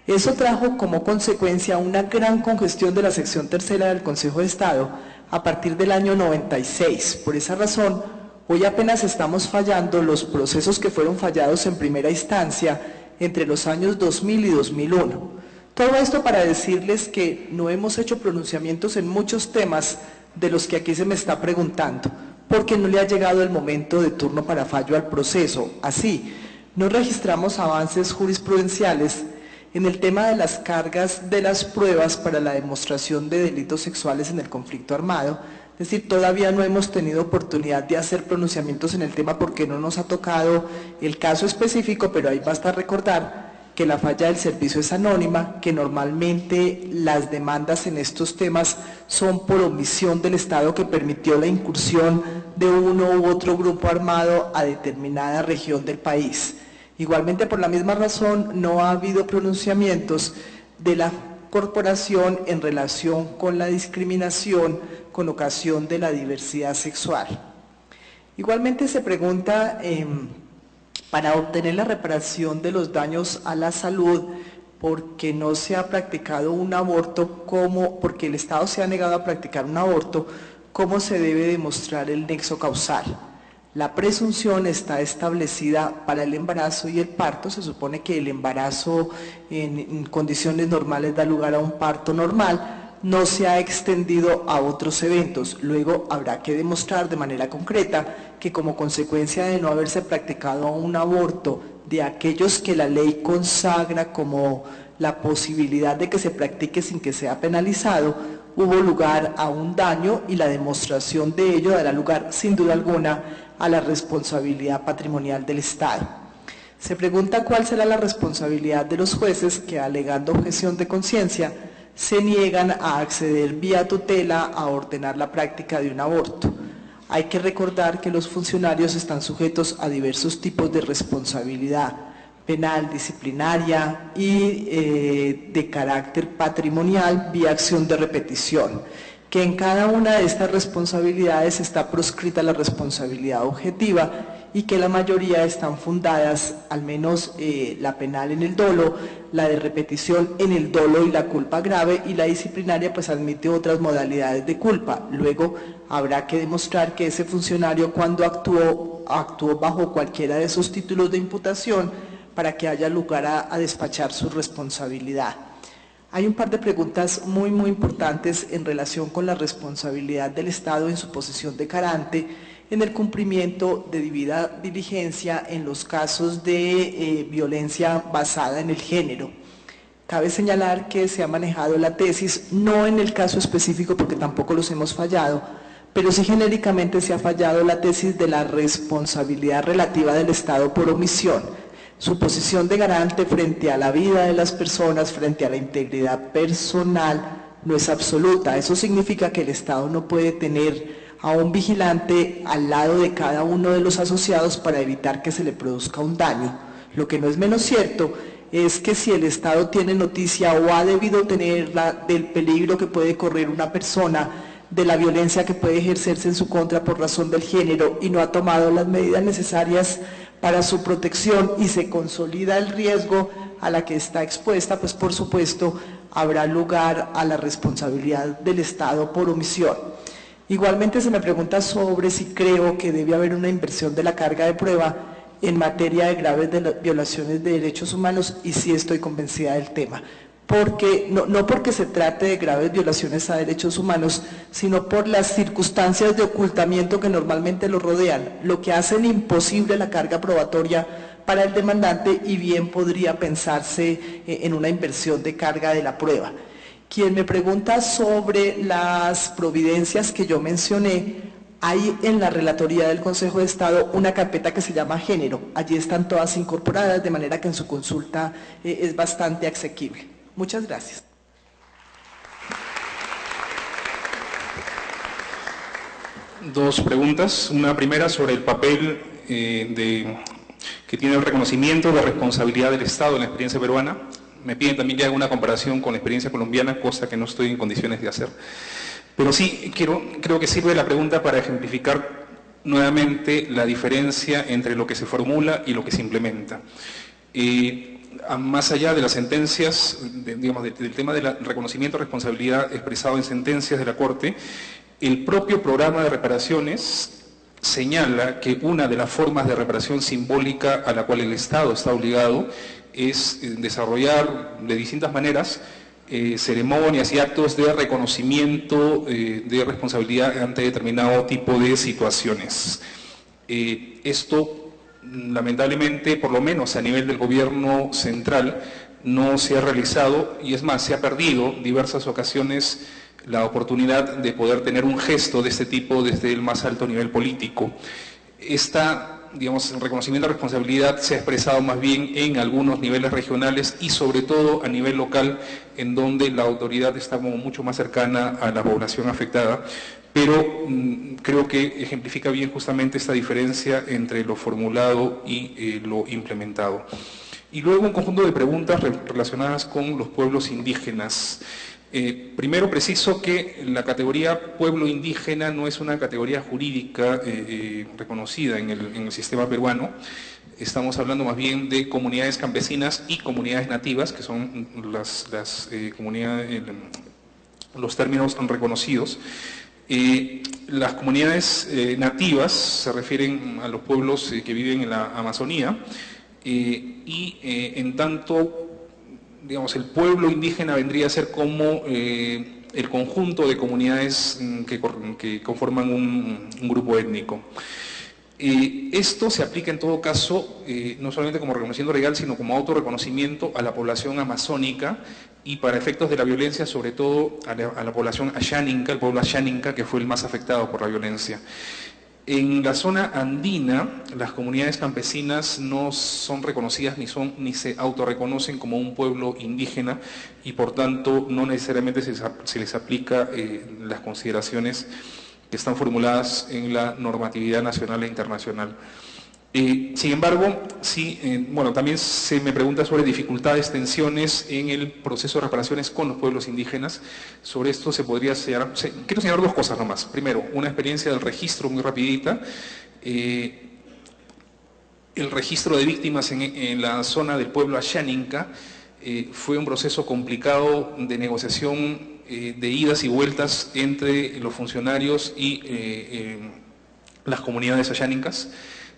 Eso trajo como consecuencia una gran congestión de la sección tercera del Consejo de Estado a partir del año 96. Por esa razón, hoy apenas estamos fallando los procesos que fueron fallados en primera instancia entre los años 2000 y 2001. Todo esto para decirles que no hemos hecho pronunciamientos en muchos temas de los que aquí se me está preguntando, porque no le ha llegado el momento de turno para fallo al proceso. Así, no registramos avances jurisprudenciales en el tema de las cargas de las pruebas para la demostración de delitos sexuales en el conflicto armado. Es decir, todavía no hemos tenido oportunidad de hacer pronunciamientos en el tema porque no nos ha tocado el caso específico, pero ahí basta recordar que la falla del servicio es anónima, que normalmente las demandas en estos temas son por omisión del Estado que permitió la incursión de uno u otro grupo armado a determinada región del país. Igualmente, por la misma razón, no ha habido pronunciamientos de la corporación en relación con la discriminación con ocasión de la diversidad sexual. Igualmente se pregunta, para obtener la reparación de los daños a la salud, porque no se ha practicado un aborto, porque el Estado se ha negado a practicar un aborto, ¿cómo se debe demostrar el nexo causal? La presunción está establecida para el embarazo y el parto. Se supone que el embarazo en condiciones normales da lugar a un parto normal, no se ha extendido a otros eventos. Luego habrá que demostrar de manera concreta que como consecuencia de no haberse practicado un aborto de aquellos que la ley consagra como la posibilidad de que se practique sin que sea penalizado, hubo lugar a un daño, y la demostración de ello dará lugar sin duda alguna a la responsabilidad patrimonial del Estado. Se pregunta cuál será la responsabilidad de los jueces que, alegando objeción de conciencia, se niegan a acceder vía tutela a ordenar la práctica de un aborto. Hay que recordar que los funcionarios están sujetos a diversos tipos de responsabilidad penal, disciplinaria y de carácter patrimonial vía acción de repetición, que en cada una de estas responsabilidades está proscrita la responsabilidad objetiva y que la mayoría están fundadas, al menos la penal en el dolo, la de repetición en el dolo y la culpa grave, y la disciplinaria pues admite otras modalidades de culpa. Luego habrá que demostrar que ese funcionario, cuando actuó bajo cualquiera de esos títulos de imputación para que haya lugar a despachar su responsabilidad. Hay un par de preguntas muy importantes en relación con la responsabilidad del Estado en su posición de garante en el cumplimiento de debida diligencia en los casos de violencia basada en el género. Cabe señalar que se ha manejado la tesis, no en el caso específico porque tampoco los hemos fallado, pero sí genéricamente se ha fallado la tesis de la responsabilidad relativa del Estado por omisión. Su posición de garante frente a la vida de las personas, frente a la integridad personal, no es absoluta. Eso significa que el Estado no puede tener a un vigilante al lado de cada uno de los asociados para evitar que se le produzca un daño. Lo que no es menos cierto es que si el Estado tiene noticia o ha debido tenerla del peligro que puede correr una persona, de la violencia que puede ejercerse en su contra por razón del género, y no ha tomado las medidas necesarias para su protección y se consolida el riesgo a la que está expuesta, pues por supuesto habrá lugar a la responsabilidad del Estado por omisión. Igualmente se me pregunta sobre si creo que debe haber una inversión de la carga de prueba en materia de graves violaciones de derechos humanos, y sí estoy convencida del tema. Porque, no porque se trate de graves violaciones a derechos humanos, sino por las circunstancias de ocultamiento que normalmente lo rodean, lo que hacen imposible la carga probatoria para el demandante, y bien podría pensarse en una inversión de carga de la prueba. Quien me pregunta sobre las providencias que yo mencioné, hay en la relatoría del Consejo de Estado una carpeta que se llama Género. Allí están todas incorporadas, de manera que en su consulta es bastante asequible. Muchas gracias. Dos preguntas. Una primera sobre el papel que tiene el reconocimiento de responsabilidad del Estado en la experiencia peruana. Me piden también que haga una comparación con la experiencia colombiana, cosa que no estoy en condiciones de hacer. Pero sí, creo que sirve la pregunta para ejemplificar nuevamente la diferencia entre lo que se formula y lo que se implementa. Más allá de las sentencias, del tema del reconocimiento de responsabilidad expresado en sentencias de la Corte, el propio programa de reparaciones señala que una de las formas de reparación simbólica a la cual el Estado está obligado es desarrollar de distintas maneras ceremonias y actos de reconocimiento de responsabilidad ante determinado tipo de situaciones. Esto, lamentablemente, por lo menos a nivel del gobierno central, no se ha realizado, y es más, se ha perdido en diversas ocasiones la oportunidad de poder tener un gesto de este tipo desde el más alto nivel político. El reconocimiento de responsabilidad se ha expresado más bien en algunos niveles regionales y sobre todo a nivel local, en donde la autoridad está como mucho más cercana a la población afectada, pero creo que ejemplifica bien justamente esta diferencia entre lo formulado y lo implementado. y luego un conjunto de preguntas relacionadas con los pueblos indígenas. Primero preciso que la categoría pueblo indígena no es una categoría jurídica reconocida en el sistema peruano. Estamos hablando más bien de comunidades campesinas y comunidades nativas, que son las comunidades, los términos reconocidos. Las comunidades nativas se refieren a los pueblos que viven en la Amazonía en tanto, digamos, el pueblo indígena vendría a ser como el conjunto de comunidades que conforman un grupo étnico. Esto se aplica en todo caso, no solamente como reconocimiento legal, sino como autorreconocimiento a la población amazónica y para efectos de la violencia, sobre todo a la población asháninca, el pueblo asháninca, que fue el más afectado por la violencia. En la zona andina, las comunidades campesinas no son reconocidas ni se autorreconocen como un pueblo indígena y por tanto no necesariamente se les aplica las consideraciones que están formuladas en la normatividad nacional e internacional. Sin embargo, sí, también se me pregunta sobre dificultades, tensiones en el proceso de reparaciones con los pueblos indígenas. Sobre esto se podría señalar, quiero señalar dos cosas nomás. Primero, una experiencia del registro muy rapidita. El registro de víctimas en la zona del pueblo asháninca fue un proceso complicado de negociación, de idas y vueltas entre los funcionarios y las comunidades ashánicas.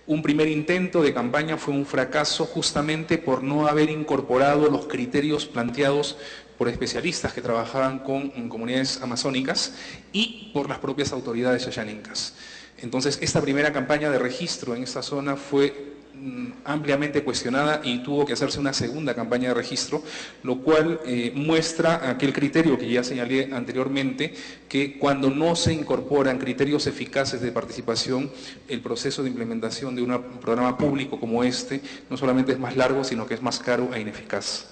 Un primer intento de campaña fue un fracaso justamente por no haber incorporado los criterios planteados por especialistas que trabajaban con comunidades amazónicas y por las propias autoridades ashánicas. Entonces, esta primera campaña de registro en esta zona fue ampliamente cuestionada y tuvo que hacerse una segunda campaña de registro, lo cual muestra aquel criterio que ya señalé anteriormente, que cuando no se incorporan criterios eficaces de participación, el proceso de implementación de un programa público como este no solamente es más largo, sino que es más caro e ineficaz.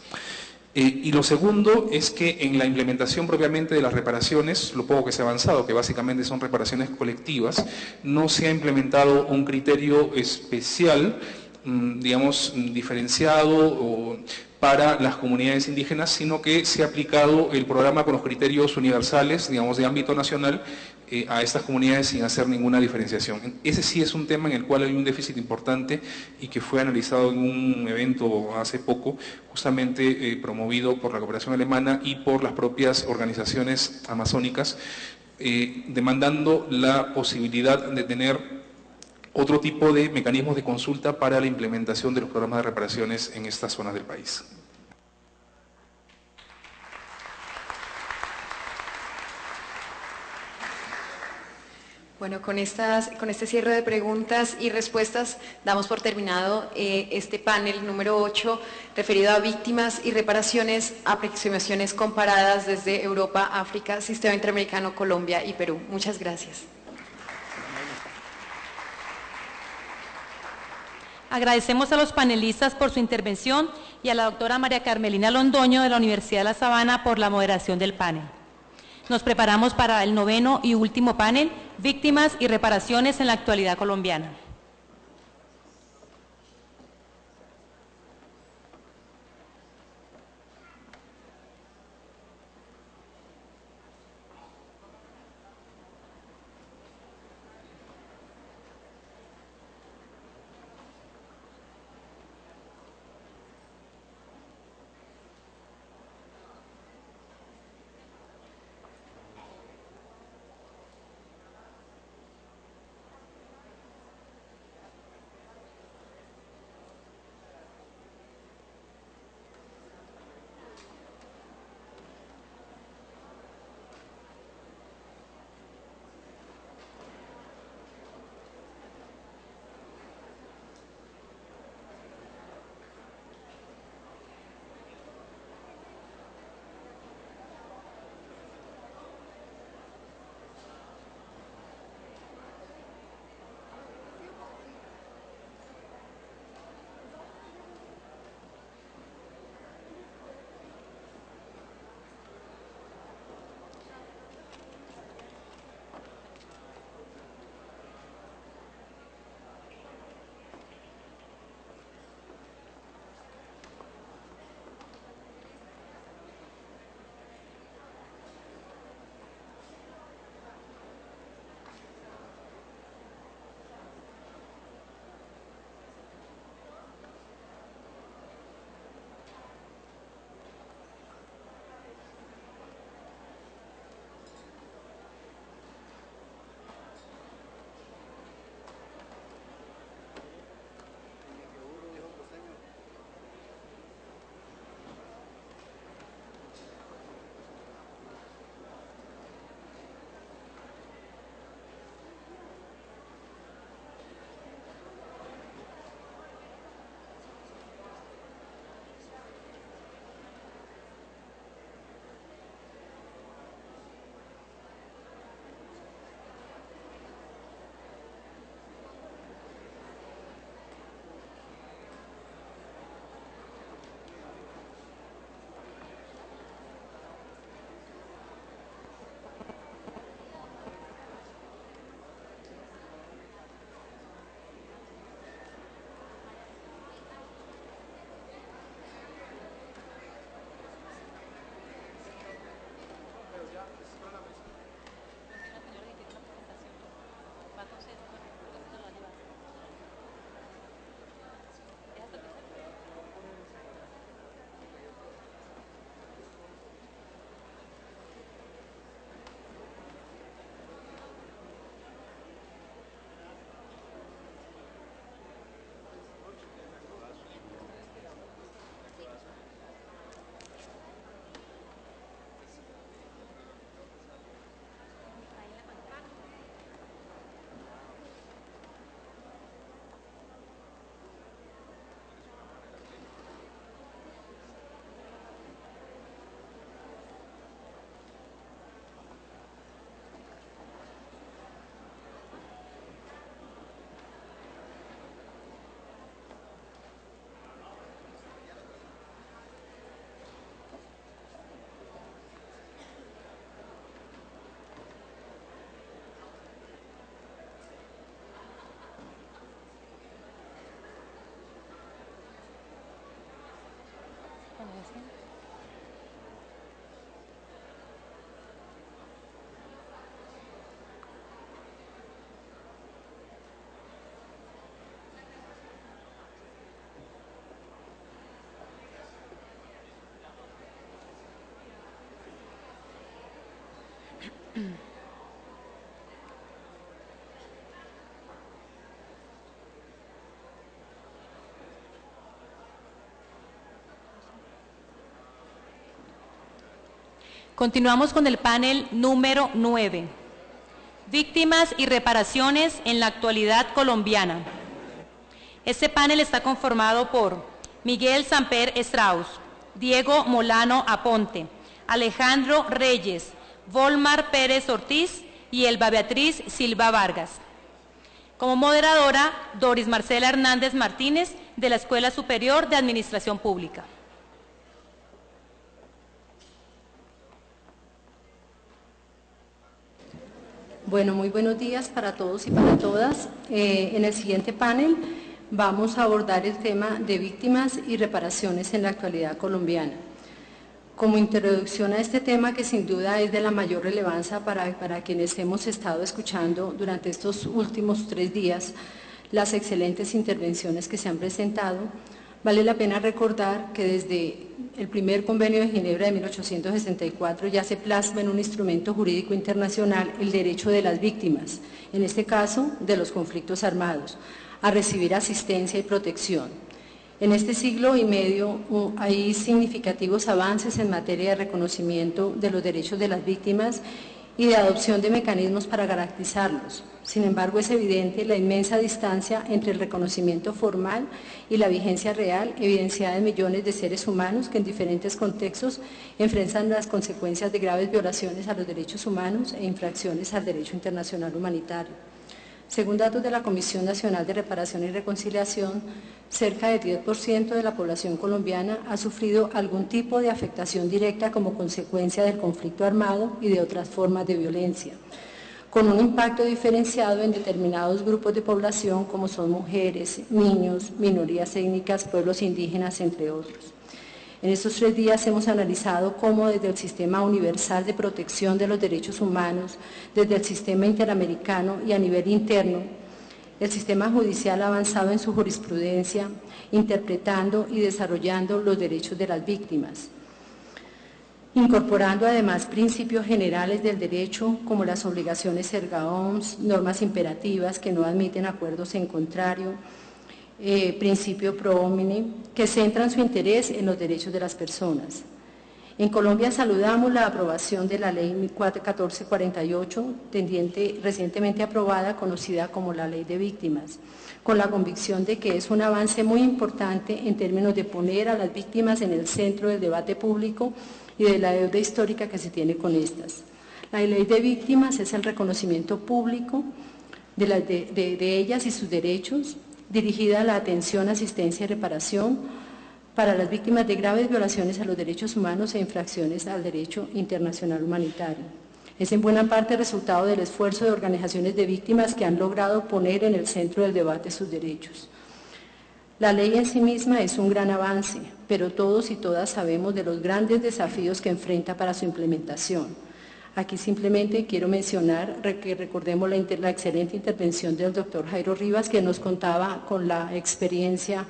Y lo segundo es que en la implementación propiamente de las reparaciones, lo poco que se ha avanzado, que básicamente son reparaciones colectivas, no se ha implementado un criterio especial, digamos, diferenciado para las comunidades indígenas, sino que se ha aplicado el programa con los criterios universales, digamos, de ámbito nacional, a estas comunidades sin hacer ninguna diferenciación. Ese sí es un tema en el cual hay un déficit importante y que fue analizado en un evento hace poco, justamente promovido por la cooperación alemana y por las propias organizaciones amazónicas, demandando la posibilidad de tener otro tipo de mecanismos de consulta para la implementación de los programas de reparaciones en estas zonas del país. Bueno, con este cierre de preguntas y respuestas damos por terminado este panel número 8 referido a víctimas y reparaciones, aproximaciones comparadas desde Europa, África, Sistema Interamericano, Colombia y Perú. Muchas gracias. Agradecemos a los panelistas por su intervención y a la doctora María Carmelina Londoño de la Universidad de La Sabana por la moderación del panel. Nos preparamos para el noveno y último panel, víctimas y reparaciones en la actualidad colombiana. Continuamos con el panel número 9. Víctimas y reparaciones en la actualidad colombiana. Este panel está conformado por Miguel Samper Strauss, Diego Molano Aponte, Alejandro Reyes, Volmar Pérez Ortiz y Elba Beatriz Silva Vargas. Como moderadora, Doris Marcela Hernández Martínez, de la Escuela Superior de Administración Pública. Bueno, muy buenos días para todos y para todas. En el siguiente panel vamos a abordar el tema de víctimas y reparaciones en la actualidad colombiana. Como introducción a este tema, que sin duda es de la mayor relevancia para quienes hemos estado escuchando durante estos últimos 3 días las excelentes intervenciones que se han presentado, vale la pena recordar que desde el primer convenio de Ginebra de 1864 ya se plasma en un instrumento jurídico internacional el derecho de las víctimas, en este caso de los conflictos armados, a recibir asistencia y protección. En este siglo y medio hay significativos avances en materia de reconocimiento de los derechos de las víctimas y de adopción de mecanismos para garantizarlos. Sin embargo, es evidente la inmensa distancia entre el reconocimiento formal y la vigencia real, evidenciada en millones de seres humanos que en diferentes contextos enfrentan las consecuencias de graves violaciones a los derechos humanos e infracciones al derecho internacional humanitario. Según datos de la Comisión Nacional de Reparación y Reconciliación, cerca del 10% de la población colombiana ha sufrido algún tipo de afectación directa como consecuencia del conflicto armado y de otras formas de violencia, con un impacto diferenciado en determinados grupos de población como son mujeres, niños, minorías étnicas, pueblos indígenas, entre otros. En estos 3 días hemos analizado cómo desde el Sistema Universal de Protección de los Derechos Humanos, desde el Sistema Interamericano y a nivel interno, el sistema judicial ha avanzado en su jurisprudencia, interpretando y desarrollando los derechos de las víctimas, incorporando además principios generales del derecho como las obligaciones erga omnes, normas imperativas que no admiten acuerdos en contrario, principio pro homine, que centran su interés en los derechos de las personas. En Colombia saludamos la aprobación de la Ley 1448, recientemente aprobada, conocida como la Ley de Víctimas, con la convicción de que es un avance muy importante en términos de poner a las víctimas en el centro del debate público y de la deuda histórica que se tiene con estas. La Ley de Víctimas es el reconocimiento público de ellas y sus derechos, dirigida a la atención, asistencia y reparación para las víctimas de graves violaciones a los derechos humanos e infracciones al derecho internacional humanitario. Es en buena parte resultado del esfuerzo de organizaciones de víctimas que han logrado poner en el centro del debate sus derechos. La ley en sí misma es un gran avance, pero todos y todas sabemos de los grandes desafíos que enfrenta para su implementación. Aquí simplemente quiero mencionar que recordemos la excelente intervención del doctor Jairo Rivas, que nos contaba con la experiencia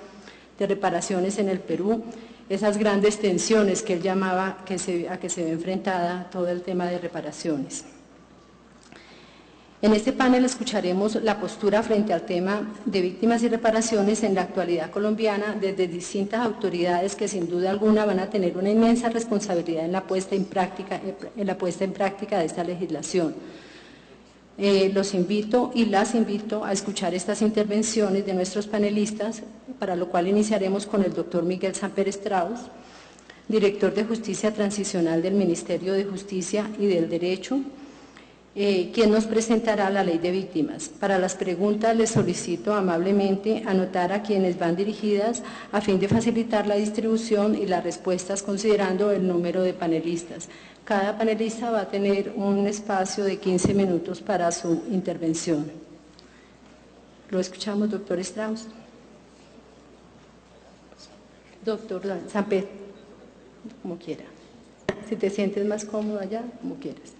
de reparaciones en el Perú, esas grandes tensiones que él llamaba a que se ve enfrentada todo el tema de reparaciones. En este panel escucharemos la postura frente al tema de víctimas y reparaciones en la actualidad colombiana desde distintas autoridades que sin duda alguna van a tener una inmensa responsabilidad en la puesta en práctica de esta legislación. Los invito y las invito a escuchar estas intervenciones de nuestros panelistas, para lo cual iniciaremos con el doctor Miguel Samper Strauss, director de Justicia Transicional del Ministerio de Justicia y del Derecho, quien nos presentará la Ley de Víctimas. Para las preguntas les solicito amablemente anotar a quienes van dirigidas a fin de facilitar la distribución y las respuestas considerando el número de panelistas. Cada panelista va a tener un espacio de 15 minutos para su intervención. Lo escuchamos, doctor Strauss. Doctor Samper, como quiera. Si te sientes más cómodo allá, como quieras.